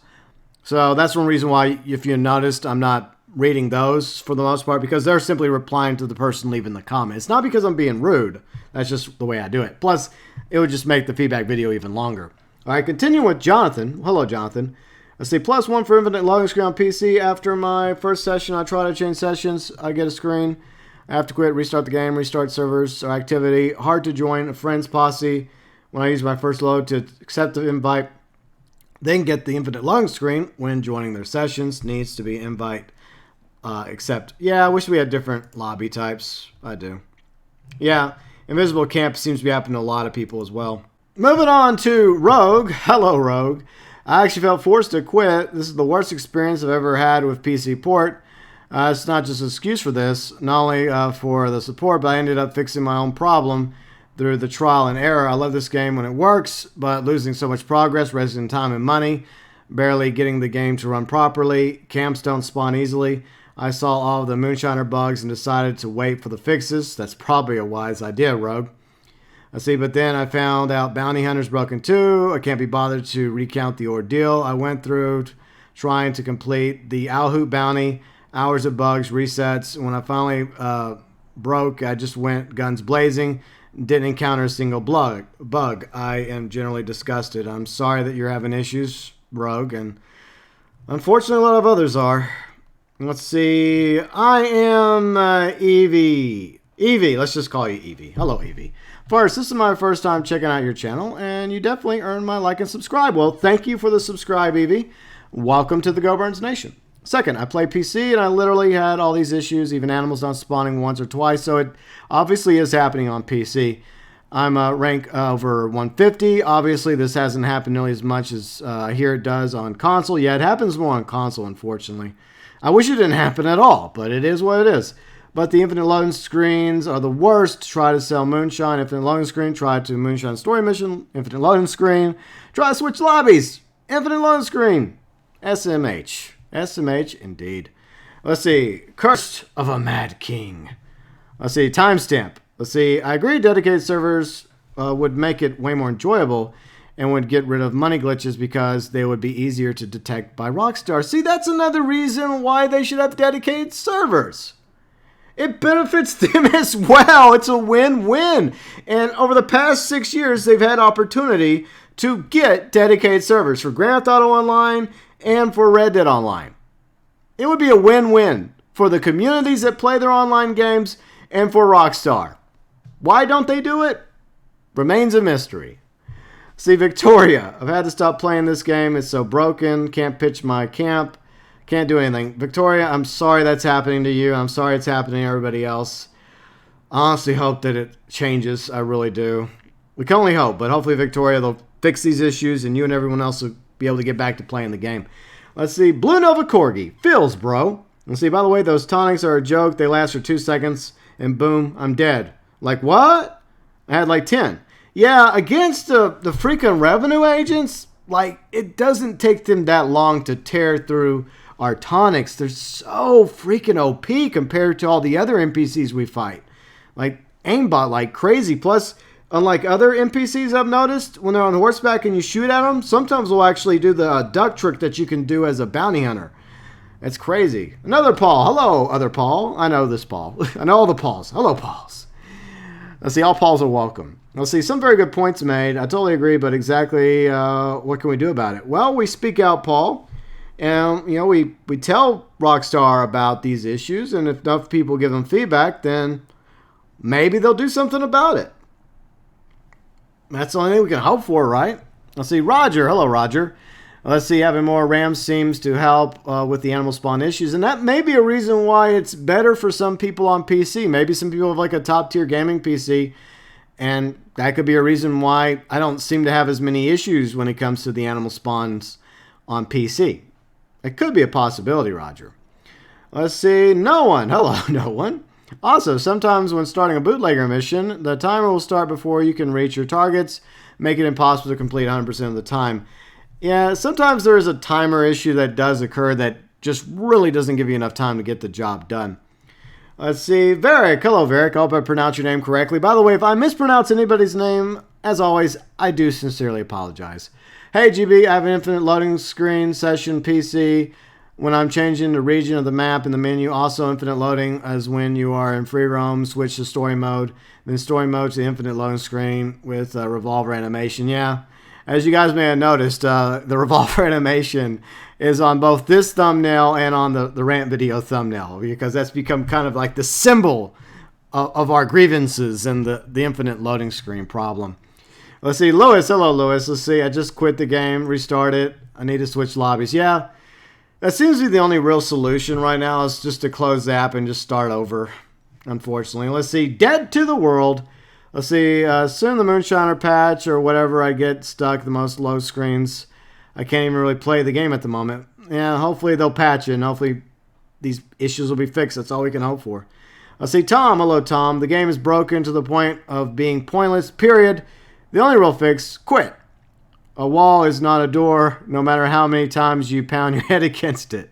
so that's one reason why, if you noticed, I'm not reading those for the most part, because they're simply replying to the person leaving the comment. It's not because I'm being rude. That's just the way I do it. Plus, it would just make the feedback video even longer. All right, continuing with Jonathan. Hello, Jonathan. I see +1 for infinite loading screen on PC. After my first session, I try to change sessions. I get a screen. I have to quit, restart the game, restart servers or activity. Hard to join a friend's posse when I use my first load to accept the invite. Then get the infinite loading screen when joining their sessions. Needs to be invite accept. Yeah, I wish we had different lobby types. I do. Yeah, invisible camp seems to be happening to a lot of people as well. Moving on to Rogue. Hello, Rogue. I actually felt forced to quit. This is the worst experience I've ever had with PC port. It's not just an excuse for this, not only for the support, but I ended up fixing my own problem through the trial and error. I love this game when it works, but losing so much progress, wasting time and money, barely getting the game to run properly. Camps don't spawn easily. I saw all of the Moonshiner bugs and decided to wait for the fixes. That's probably a wise idea, Rogue. Let's see, but then I found out Bounty Hunter's broken too. I can't be bothered to recount the ordeal I went through trying to complete the Owlhoot bounty. Hours of bugs, resets. When I finally broke, I just went guns blazing. Didn't encounter a single bug. I am generally disgusted. I'm sorry that you're having issues, Rogue, and unfortunately a lot of others are. Let's see. I am Evie. Evie, let's just call you Evie. Hello, Evie. First, this is my first time checking out your channel, and you definitely earned my like and subscribe. Well, thank you for the subscribe, Evie. Welcome to the GeauxBurns Nation. Second, I play PC, and I literally had all these issues, even animals not spawning once or twice, so it obviously is happening on PC. I'm rank over 150. Obviously, this hasn't happened nearly as much as I hear it does on console. Yeah, it happens more on console, unfortunately. I wish it didn't happen at all, but it is what it is. But the infinite loading screens are the worst. Try to sell Moonshine. Infinite loading screen. Try to Moonshine story mission. Infinite loading screen. Try to switch lobbies. Infinite loading screen. SMH. SMH indeed. Let's see. Cursed of a Mad King. Let's see. Timestamp. Let's see. I agree dedicated servers would make it way more enjoyable and would get rid of money glitches because they would be easier to detect by Rockstar. See, that's another reason why they should have dedicated servers. It benefits them as well. It's a win-win. And over the past 6 years, they've had opportunity to get dedicated servers for Grand Theft Auto Online and for Red Dead Online. It would be a win-win for the communities that play their online games and for Rockstar. Why don't they do it? Remains a mystery. See, Victoria, I've had to stop playing this game. It's so broken. Can't pitch my camp. Can't do anything. Victoria, I'm sorry that's happening to you. I'm sorry it's happening to everybody else. I honestly hope that it changes. I really do. We can only hope, but hopefully, Victoria, they'll fix these issues and you and everyone else will be able to get back to playing the game. Let's see. Blue Nova Corgi. Feels, bro. Let's see, by the way, those tonics are a joke. They last for 2 seconds and boom, I'm dead. Like, what? I had like 10. Yeah, against the freaking revenue agents, like, it doesn't take them that long to tear through our tonics. They're so freaking OP compared to all the other NPCs we fight. Like, aimbot like crazy. Plus, unlike other NPCs I've noticed, when they're on horseback and you shoot at them, sometimes they'll actually do the duck trick that you can do as a bounty hunter. It's crazy. Another Paul. Hello, other Paul. I know this Paul. I know all the Pauls. Hello, Pauls. Let's see, all Pauls are welcome. Let's see, some very good points made. I totally agree, but exactly what can we do about it? Well, we speak out, Paul. And, you know, we tell Rockstar about these issues, and if enough people give them feedback, then maybe they'll do something about it. That's the only thing we can hope for, right? Let's see, Roger. Hello, Roger. Let's see, having more RAM seems to help with the animal spawn issues, and that may be a reason why it's better for some people on PC. Maybe some people have like a top-tier gaming PC, and that could be a reason why I don't seem to have as many issues when it comes to the animal spawns on PC. It could be a possibility, Roger. Let's see. No one. Hello, no one. Also, sometimes when starting a bootlegger mission, the timer will start before you can reach your targets, making it impossible to complete 100% of the time. Yeah, sometimes there is a timer issue that does occur that just really doesn't give you enough time to get the job done. Let's see. Varric. Hello, Varric. I hope I pronounced your name correctly. By the way, if I mispronounce anybody's name, as always, I do sincerely apologize. Hey, GB, I have an infinite loading screen session PC when I'm changing the region of the map in the menu. Also, infinite loading as when you are in free roam, switch to story mode. Then story mode to the infinite loading screen with revolver animation. Yeah, as you guys may have noticed, the revolver animation is on both this thumbnail and on the rant video thumbnail because that's become kind of like the symbol of our grievances and the infinite loading screen problem. Let's see, Lewis. Hello, Lewis. Let's see. I just quit the game, restart it. I need to switch lobbies. Yeah, that seems to be the only real solution right now is just to close the app and just start over, unfortunately. Let's see. Dead to the world. Let's see. Soon the Moonshiner patch or whatever, I get stuck. The most low screens. I can't even really play the game at the moment. Yeah, hopefully they'll patch it and hopefully these issues will be fixed. That's all we can hope for. Let's see. Tom. Hello, Tom. The game is broken to the point of being pointless, period. The only real fix, quit. A wall is not a door, no matter how many times you pound your head against it.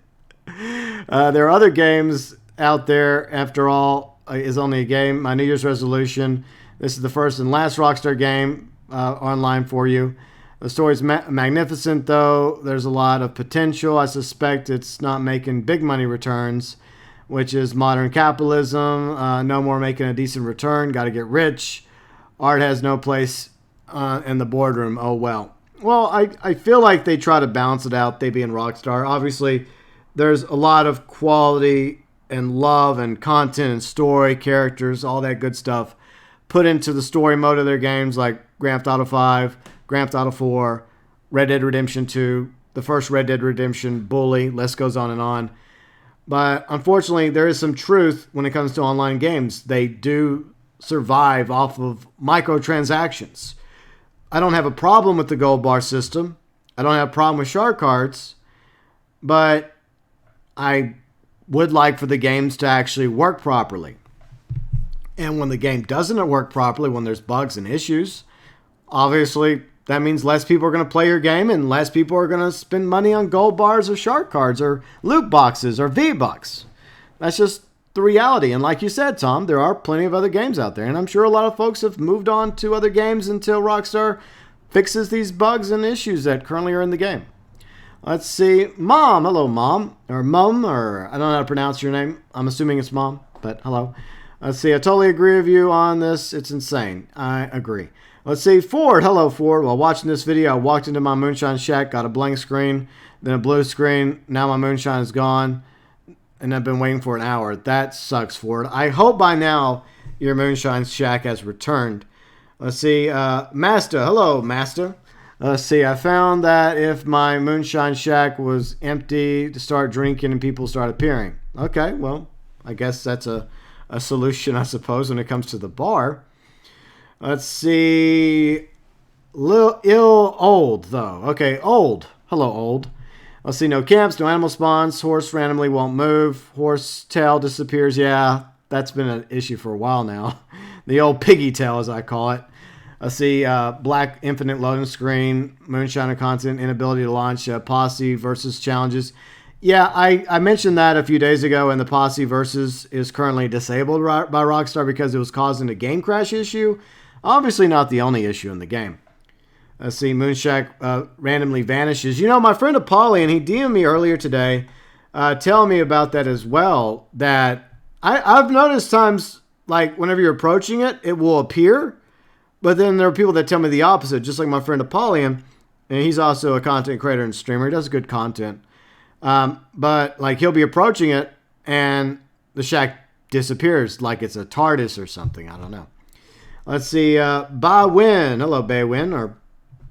There are other games out there. After all, is only a game. My New Year's resolution. This is the first and last Rockstar game online for you. The story's magnificent, though. There's a lot of potential. I suspect it's not making big money returns, which is modern capitalism. No more making a decent return. Got to get rich. Art has no place in the boardroom. Oh, well. Well, I feel like they try to balance it out, they being Rockstar. Obviously, there's a lot of quality and love and content and story, characters, all that good stuff put into the story mode of their games, like Grand Theft Auto 5, Grand Theft Auto 4, Red Dead Redemption 2, the first Red Dead Redemption, Bully, list goes on and on. But unfortunately, there is some truth when it comes to online games. They do survive off of microtransactions. I don't have a problem with the gold bar system. I don't have a problem with shark cards. But I would like for the games to actually work properly. And when the game doesn't work properly, when there's bugs and issues, obviously that means less people are going to play your game and less people are going to spend money on gold bars or shark cards or loot boxes or V-Bucks. That's just the reality. And like you said, Tom, there are plenty of other games out there. And I'm sure a lot of folks have moved on to other games until Rockstar fixes these bugs and issues that currently are in the game. Let's see. Mom. Hello, Mom. Or Mum. Or I don't know how to pronounce your name. I'm assuming it's Mom. But hello. Let's see. I totally agree with you on this. It's insane. I agree. Let's see. Ford. Hello, Ford. While watching this video, I walked into my moonshine shack, got a blank screen, then a blue screen. Now my moonshine is gone. And I've been waiting for an hour. That sucks, Ford. I hope by now your moonshine shack has returned. Let's see. Master. Hello, Master. Let's see. I found that if my moonshine shack was empty, to start drinking and people start appearing. Okay, well, I guess that's a solution, I suppose, when it comes to the bar. Let's see. Old, though. Okay, old. Hello, old. Let's see. No camps, no animal spawns. Horse randomly won't move. Horse tail disappears. Yeah, that's been an issue for a while now. The old piggy tail, as I call it. Let's see. Black infinite loading screen. Moonshiner content. Inability to launch. Posse versus challenges. Yeah, I mentioned that a few days ago, and the Posse versus is currently disabled by Rockstar because it was causing a game crash issue. Obviously not the only issue in the game. Let's see, Moonshack randomly vanishes. You know, my friend Apollyon, he DM'd me earlier today telling me about that as well, that I've noticed times, like, whenever you're approaching it, it will appear, but then there are people that tell me the opposite, just like my friend Apollyon, and he's also a content creator and streamer. He does good content. But, like, he'll be approaching it, and the shack disappears, like it's a TARDIS or something. I don't know. Let's see, Ba-Win. Hello, Baywin, or...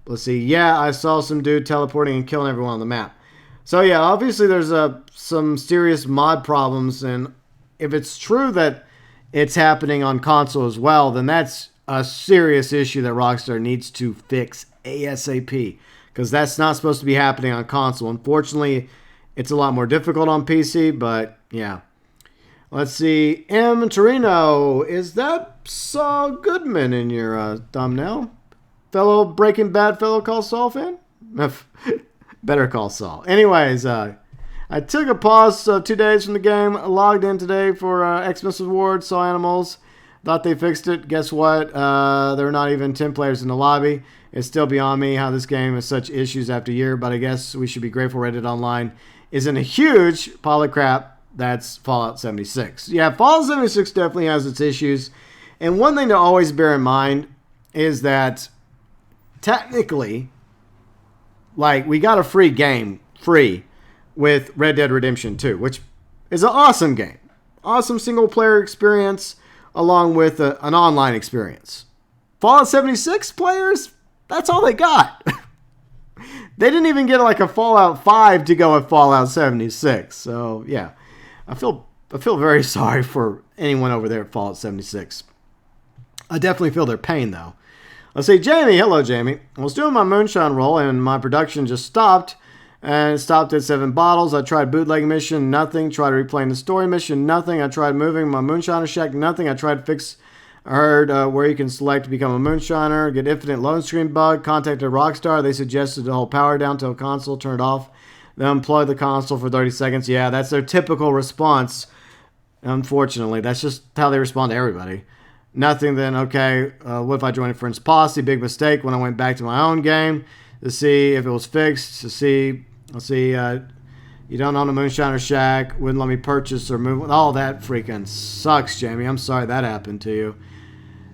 Let's see. Yeah, I saw some dude teleporting and killing everyone on the map. So yeah, obviously there's some serious mod problems, and if it's true that it's happening on console as well, then that's a serious issue that Rockstar needs to fix ASAP, because that's not supposed to be happening on console. Unfortunately, it's a lot more difficult on PC, but yeah. Let's see. M. Torino, is that Saul Goodman in your thumbnail? Fellow Breaking Bad fellow Call Saul fan? Better Call Saul. Anyways, I took a pause 2 days from the game. Logged in today for Xmas Awards. Saw animals. Thought they fixed it. Guess what? There are not even 10 players in the lobby. It's still beyond me how this game has such issues after a year, but I guess we should be grateful Reddit Online isn't a huge pile of crap that's Fallout 76. Yeah, Fallout 76 definitely has its issues. And one thing to always bear in mind is that technically, like, we got a free game, with Red Dead Redemption 2, which is an awesome game. Awesome single-player experience, along with an online experience. Fallout 76 players, that's all they got. They didn't even get, like, a Fallout 5 to go with Fallout 76. So, yeah. I feel very sorry for anyone over there at Fallout 76. I definitely feel their pain, though. Let's see, Jamie. Hello, Jamie. I was doing my moonshine roll, and my production just stopped. And it stopped at 7 bottles. I tried bootleg mission, nothing. Tried replaying the story mission, nothing. I tried moving my moonshiner shack, nothing. I tried fix... I heard where you can select to become a moonshiner, get infinite loading screen bug. Contacted Rockstar. They suggested to hold power down till console turned off. They unplug the console for 30 seconds. Yeah, that's their typical response. Unfortunately, that's just how they respond to everybody. Nothing then, okay, what if I joined a friend's posse? Big mistake when I went back to my own game to see if it was fixed. To see, let's see, you don't own a Moonshiner Shack, wouldn't let me purchase or move. All that freaking sucks, Jamie. I'm sorry that happened to you.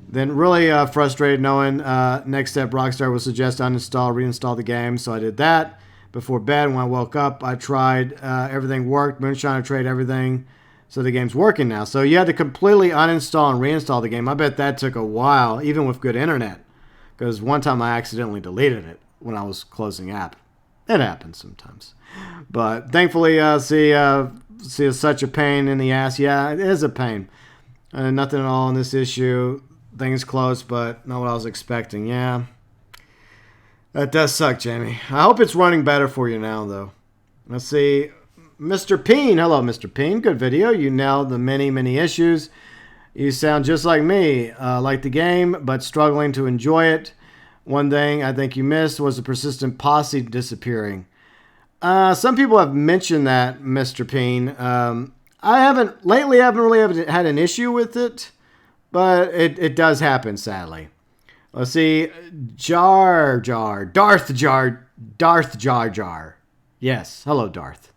Then really frustrated knowing next step Rockstar would suggest uninstall, reinstall the game. So I did that. Before bed, when I woke up, I tried. Everything worked. Moonshiner trade everything. So the game's working now. So you had to completely uninstall and reinstall the game. I bet that took a while, even with good internet. Because one time I accidentally deleted it when I was closing app. It happens sometimes. But thankfully, see such a pain in the ass. Yeah, it is a pain. Nothing at all in this issue. Things close, but not what I was expecting. Yeah. That does suck, Jamie. I hope it's running better for you now, though. Let's see. Mr. Peen. Hello, Mr. Peen. Good video. You nailed the many, many issues. You sound just like me. Like the game, but struggling to enjoy it. One thing I think you missed was the persistent posse disappearing. Some people have mentioned that, Mr. Peen. I haven't really had an issue with it, but it does happen, sadly. Let's see. Darth Jar Jar. Yes. Hello, Darth.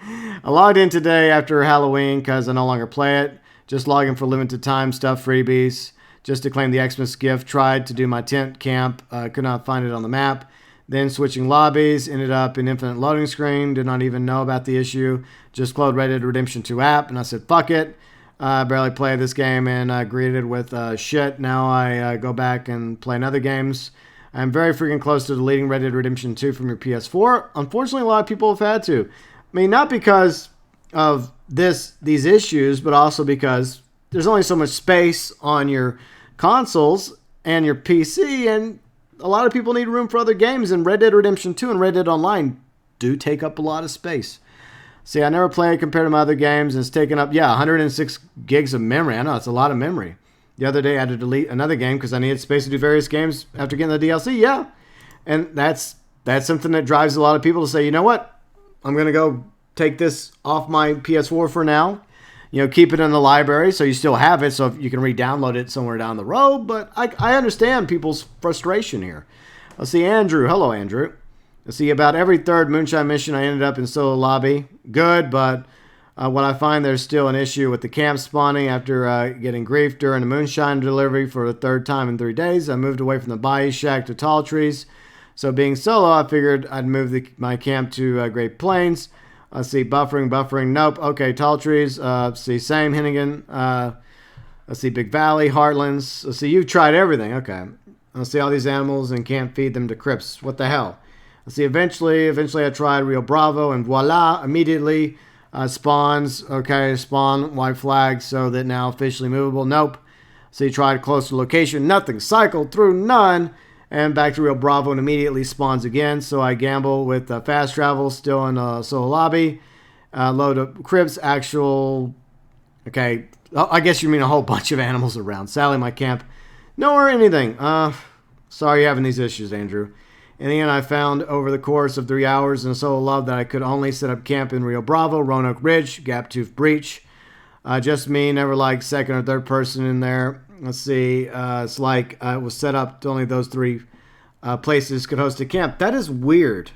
I logged in today after Halloween because I no longer play it. Just logging for limited time stuff, freebies. Just to claim the Xmas gift. Tried to do my tent camp. Could not find it on the map. Then switching lobbies. Ended up in infinite loading screen. Did not even know about the issue. Just closed Red Dead Redemption 2 app. And I said, fuck it. I barely played this game and greeted with shit. Now I go back and play in other games. I'm very freaking close to deleting Red Dead Redemption 2 from your PS4. Unfortunately, a lot of people have had to. I mean, not because of these issues, but also because there's only so much space on your consoles and your PC, and a lot of people need room for other games, and Red Dead Redemption 2 and Red Dead Online do take up a lot of space. See, I never play it compared to my other games, and it's taken up, 106 gigs of memory. I know, it's a lot of memory. The other day, I had to delete another game because I needed space to do various games after getting the DLC. Yeah, and that's something that drives a lot of people to say, you know what? I'm going to go take this off my PS4 for now. You know, keep it in the library so you still have it so you can re-download it somewhere down the road. But I understand people's frustration here. Let's see, Andrew. Hello, Andrew. Let's see, about every third Moonshine mission, I ended up in solo lobby. Good, but what I find there's still an issue with the camp spawning after getting grief during the Moonshine delivery for the third time in 3 days. I moved away from the Bayou Shack to Tall Trees. So being solo, I figured I'd move my camp to Great Plains. Let's see, buffering. Nope. Okay, Tall Trees. Let's see, same, Hennigan. Let's see, Big Valley, Heartlands. Let's see, you've tried everything. Okay. Let's see all these animals and can't feed them to Crips. What the hell? Let's see, eventually I tried Rio Bravo, and voila, immediately spawns. Okay, spawn, white flag, so that now officially movable. Nope. See, tried closer location. Nothing. Cycled through none. And back to Rio Bravo and immediately spawns again. So I gamble with fast travel still in solo lobby. Load of cribs, actual... Okay, I guess you mean a whole bunch of animals around. Sadly, my camp, nowhere anything. Sorry you're having these issues, Andrew. In the end, I found over the course of 3 hours in solo love that I could only set up camp in Rio Bravo, Roanoke Ridge, Gaptooth Breach. Just me, never like second or third person in there. Let's see, it's like it was set up to only those 3 places could host a camp. That is weird.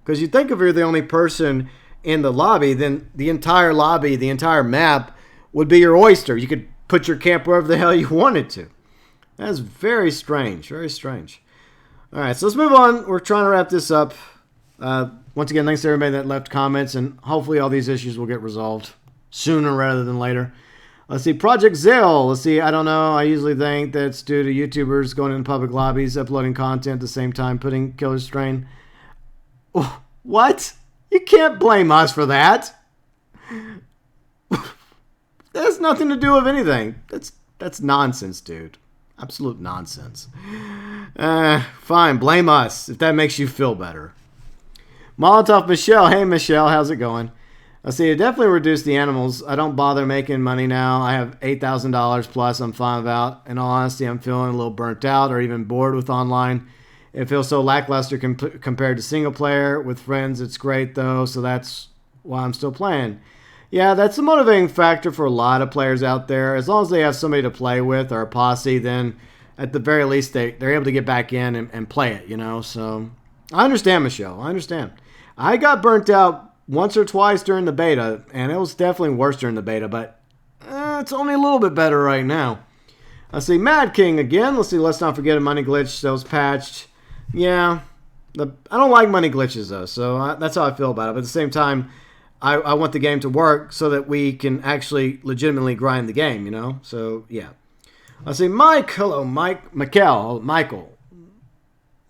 Because you think if you're the only person in the lobby, then the entire lobby, the entire map would be your oyster. You could put your camp wherever the hell you wanted to. That's very strange, very strange. All right, so let's move on. We're trying to wrap this up. Once again, thanks to everybody that left comments, and hopefully all these issues will get resolved sooner rather than later. Let's see, Project Zill. Let's see, I don't know. I usually think that's due to YouTubers going in public lobbies, uploading content at the same time, putting Killer Strain. What? You can't blame us for that. That has nothing to do with anything. That's nonsense, dude. Absolute nonsense. Fine, blame us if that makes you feel better. Molotov Michelle. Hey, Michelle, how's it going? Let's see, it definitely reduced the animals. I don't bother making money now. I have $8,000 plus I'm fine about. In all honesty, I'm feeling a little burnt out or even bored with online. It feels so lackluster compared to single player. With friends, it's great though, so that's why I'm still playing. Yeah, that's a motivating factor for a lot of players out there. As long as they have somebody to play with or a posse, then at the very least they're able to get back in and play it, you know. So I understand, Michelle. I understand. I got burnt out once or twice during the beta, and it was definitely worse during the beta, but it's only a little bit better right now. Let's see, Mad King again. Let's see, let's not forget a money glitch that was patched. Yeah, I don't like money glitches, though, so that's how I feel about it. But at the same time, I want the game to work so that we can actually legitimately grind the game, you know? So, yeah. Let's see, Mike. Hello, Mike. Michael. Michael?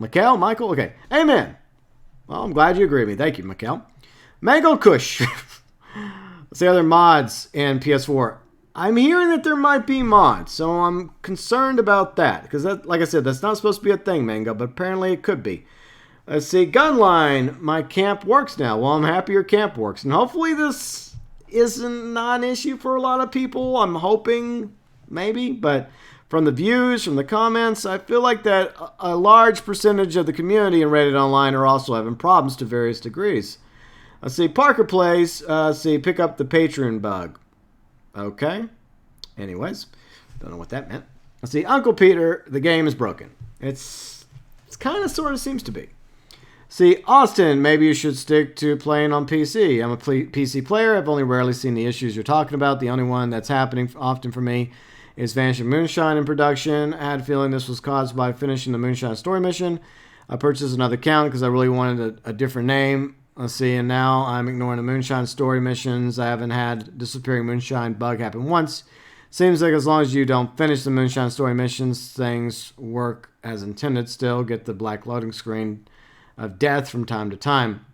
Okay. Amen. Well, I'm glad you agree with me. Thank you, Michael. Mango Kush. Let's see other mods in PS4. I'm hearing that there might be mods, so I'm concerned about that. Because, like I said, that's not supposed to be a thing, Mango, but apparently it could be. Let's see, Gunline. My camp works now. Well, I'm happy your camp works. And hopefully this isn't not an issue for a lot of people. I'm hoping, maybe. But from the views, from the comments, I feel like that a large percentage of the community in Reddit Online are also having problems to various degrees. Let's see, Parker Plays. Let's see, pick up the Patreon bug. Okay. Anyways, don't know what that meant. Let's see, Uncle Peter, the game is broken. It's kind of sort of seems to be. See, Austin, maybe you should stick to playing on PC. I'm a PC player. I've only rarely seen the issues you're talking about. The only one that's happening often for me is Vanishing Moonshine in production. I had a feeling this was caused by finishing the Moonshine story mission. I purchased another account because I really wanted a different name. Let's see, and now I'm ignoring the Moonshine story missions. I haven't had disappearing Moonshine bug happen once. Seems like as long as you don't finish the Moonshine story missions, things work as intended still. Get the black loading screen of death from time to time.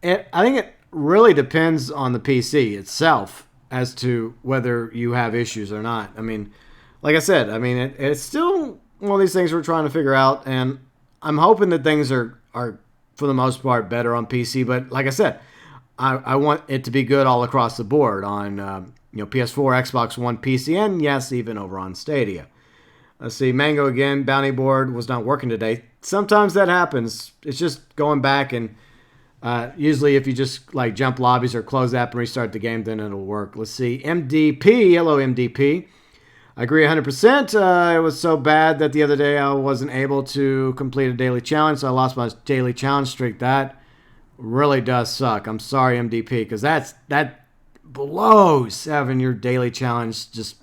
I think it really depends on the PC itself as to whether you have issues or not. I mean, like I said, I mean, it's still one of these things we're trying to figure out, and I'm hoping that things are for the most part better on PC. But like I said, I want it to be good all across the board on PS4, Xbox One, PC, and yes, even over on Stadia. Let's see, Mango again. Bounty board was not working today. Sometimes that happens. It's just going back, and usually if you just like jump lobbies or close the app and restart the game, then it'll work. Let's see, MDP. Hello, MDP. I agree 100%. It was so bad that the other day I wasn't able to complete a daily challenge, so I lost my daily challenge streak. That really does suck. I'm sorry, MDP, because that blows having your daily challenge just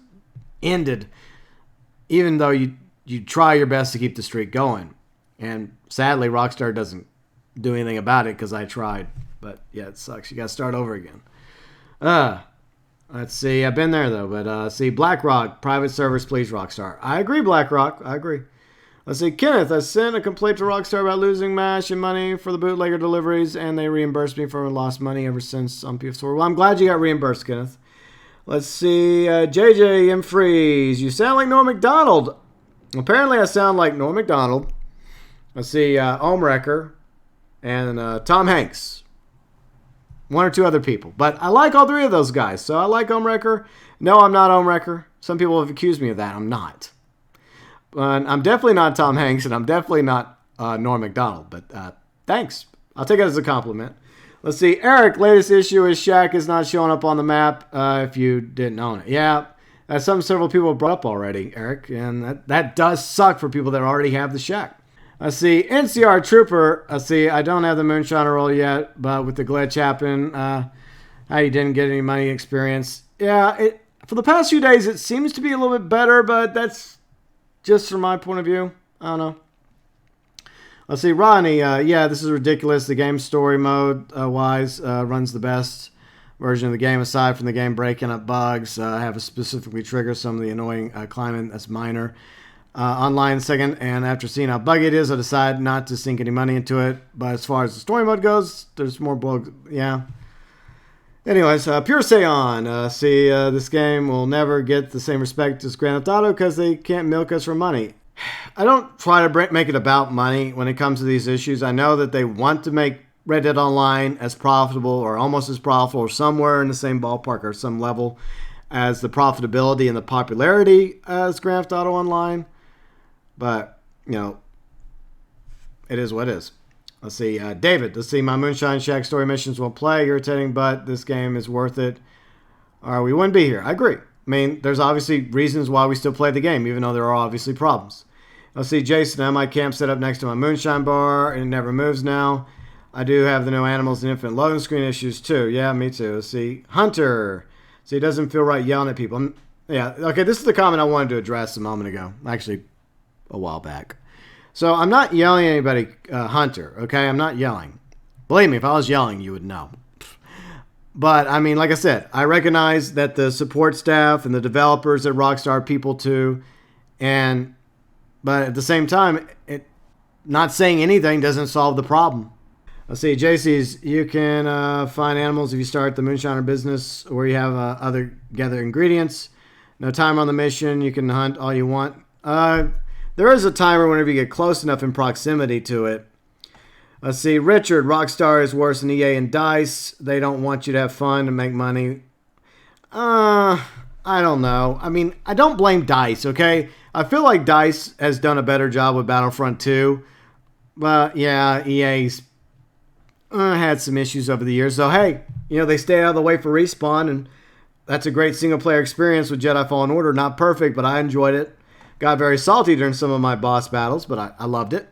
ended, even though you try your best to keep the streak going. And sadly, Rockstar doesn't do anything about it because I tried. But yeah, it sucks. You got to start over again. Let's see. I've been there, though. But see, BlackRock, private servers, please, Rockstar. I agree, BlackRock. I agree. Let's see. Kenneth, I sent a complaint to Rockstar about losing MASH and money for the bootlegger deliveries, and they reimbursed me for lost money ever since on PS4. Well, I'm glad you got reimbursed, Kenneth. Let's see. JJ M. Freeze, you sound like Norm Macdonald. Apparently, I sound like Norm Macdonald. Let's see. Omrecker and Tom Hanks. One or two other people. But I like all three of those guys. So I like Omrecker. No, I'm not Omrecker. Some people have accused me of that. I'm not. I'm definitely not Tom Hanks, and I'm definitely not Norm Macdonald. But thanks. I'll take it as a compliment. Let's see. Eric, latest issue is Shaq is not showing up on the map if you didn't own it. Yeah, that's something several people have brought up already, Eric. And that does suck for people that already have the Shaq. Let's see, NCR Trooper. Let's see, I don't have the Moonshiner roll yet, but with the glitch happen, how you didn't get any money experience. Yeah, for the past few days, it seems to be a little bit better, but that's just from my point of view. I don't know. Let's see, Ronnie. Yeah, this is ridiculous. The game story mode wise runs the best version of the game aside from the game breaking up bugs. I have to specifically trigger some of the annoying climbing that's minor. Online second, and after seeing how buggy it is, I decided not to sink any money into it. But as far as the story mode goes, there's more bugs. Yeah. Anyways, Pure Seon. See, this game will never get the same respect as Grand Theft Auto because they can't milk us for money. I don't try to make it about money when it comes to these issues. I know that they want to make Red Dead Online as profitable or almost as profitable or somewhere in the same ballpark or some level as the profitability and the popularity as Grand Theft Auto Online. But, it is what it is. Let's see. David, let's see. My Moonshine Shack story missions won't play. Irritating, but this game is worth it. Or we wouldn't be here. I agree. I mean, there's obviously reasons why we still play the game, even though there are obviously problems. Let's see. Jason, I have my camp set up next to my Moonshine bar, and it never moves now. I do have the no animals and infinite loading screen issues, too. Yeah, me too. Let's see. Hunter. See, it doesn't feel right yelling at people. Yeah, okay, this is the comment I wanted to address a moment ago. Actually, a while back. So, I'm not yelling at anybody, Hunter, okay? I'm not yelling. Believe me, if I was yelling, you would know. But, I mean, like I said, I recognize that the support staff and the developers at Rockstar are people too. But at the same time, not saying anything doesn't solve the problem. Let's see, JC's, you can find animals if you start the Moonshiner business where you have other gather ingredients. No timer on the mission. You can hunt all you want. There is a timer whenever you get close enough in proximity to it. Let's see, Richard, Rockstar is worse than EA and DICE. They don't want you to have fun and make money. I don't know. I mean, I don't blame DICE, okay? I feel like DICE has done a better job with Battlefront 2. But, yeah, EA's had some issues over the years. So, hey, you know, they stay out of the way for Respawn, and that's a great single-player experience with Jedi Fallen Order. Not perfect, but I enjoyed it. Got very salty during some of my boss battles, but I loved it.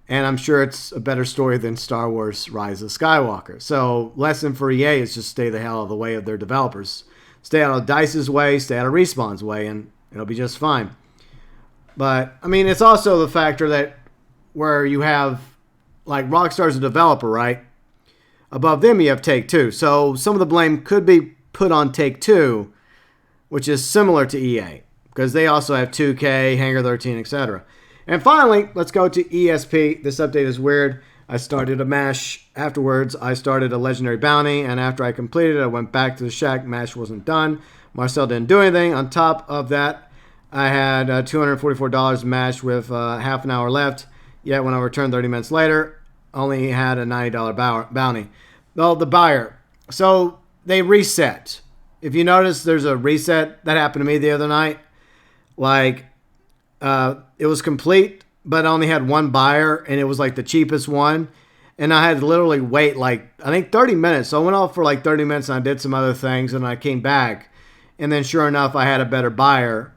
And I'm sure it's a better story than Star Wars Rise of Skywalker. So, lesson for EA is just stay the hell out of the way of their developers. Stay out of DICE's way, stay out of Respawn's way, and it'll be just fine. But, I mean, it's also the factor that where you have, like, Rockstar's a developer, right? Above them, you have Take-Two. So, some of the blame could be put on Take-Two, which is similar to EA. Because they also have 2K, Hangar 13, etc. And finally, let's go to ESP. This update is weird. I started a MASH. Afterwards, I started a Legendary Bounty. And after I completed it, I went back to the shack. MASH wasn't done. Marcel didn't do anything. On top of that, I had $244 MASH with half an hour left. Yet when I returned 30 minutes later, only had a $90 bounty. Well, the buyer. So they reset. If you notice, there's a reset. That happened to me the other night. Like, it was complete, but I only had one buyer, and it was like the cheapest one. And I had to literally wait like, I think 30 minutes. So I went off for like 30 minutes, and I did some other things, and I came back. And then sure enough, I had a better buyer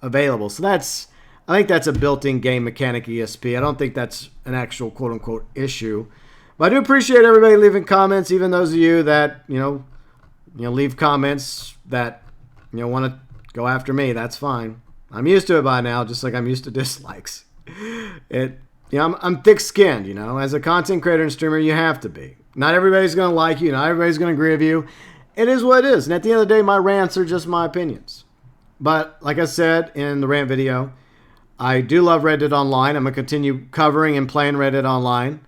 available. So I think that's a built-in game mechanic ESP. I don't think that's an actual quote-unquote issue. But I do appreciate everybody leaving comments, even those of you that, you know, leave comments that, want to go after me. That's fine. I'm used to it by now, just like I'm used to dislikes. I'm thick-skinned, As a content creator and streamer, you have to be. Not everybody's going to like you. Not everybody's going to agree with you. It is what it is. And at the end of the day, my rants are just my opinions. But like I said in the rant video, I do love Red Dead Online. I'm going to continue covering and playing Red Dead Online.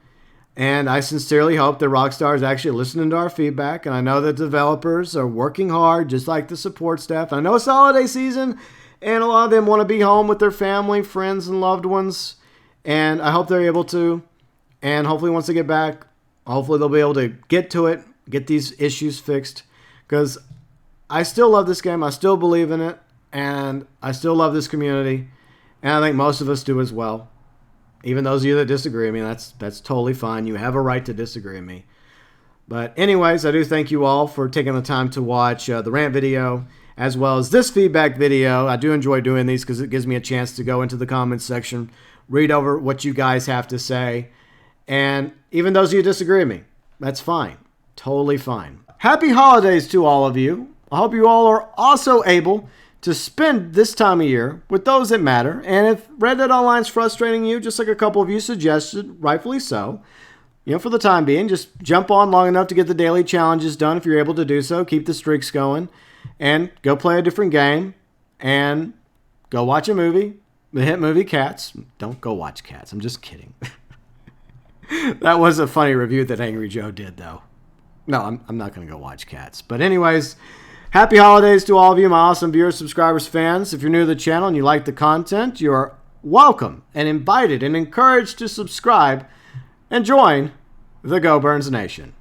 And I sincerely hope that Rockstar is actually listening to our feedback. And I know that developers are working hard, just like the support staff. I know it's holiday season, and a lot of them want to be home with their family, friends, and loved ones. And I hope they're able to. And hopefully once they get back, hopefully they'll be able to get to it, get these issues fixed. Because I still love this game. I still believe in it. And I still love this community. And I think most of us do as well. Even those of you that disagree with me, that's totally fine. You have a right to disagree with me. But anyways, I do thank you all for taking the time to watch the rant video, as well as this feedback video. I do enjoy doing these because it gives me a chance to go into the comments section, read over what you guys have to say. And even those of you who disagree with me, that's fine. Totally fine. Happy holidays to all of you. I hope you all are also able to spend this time of year with those that matter. And if Red Dead Online is frustrating you, just like a couple of you suggested, rightfully so, for the time being, just jump on long enough to get the daily challenges done if you're able to do so. Keep the streaks going. And go play a different game. And go watch a movie. The hit movie Cats. Don't go watch Cats. I'm just kidding. That was a funny review that Angry Joe did, though. No, I'm not going to go watch Cats. But anyways, happy holidays to all of you, my awesome viewers, subscribers, fans. If you're new to the channel and you like the content, you are welcome and invited and encouraged to subscribe and join the GeauxBurns Nation.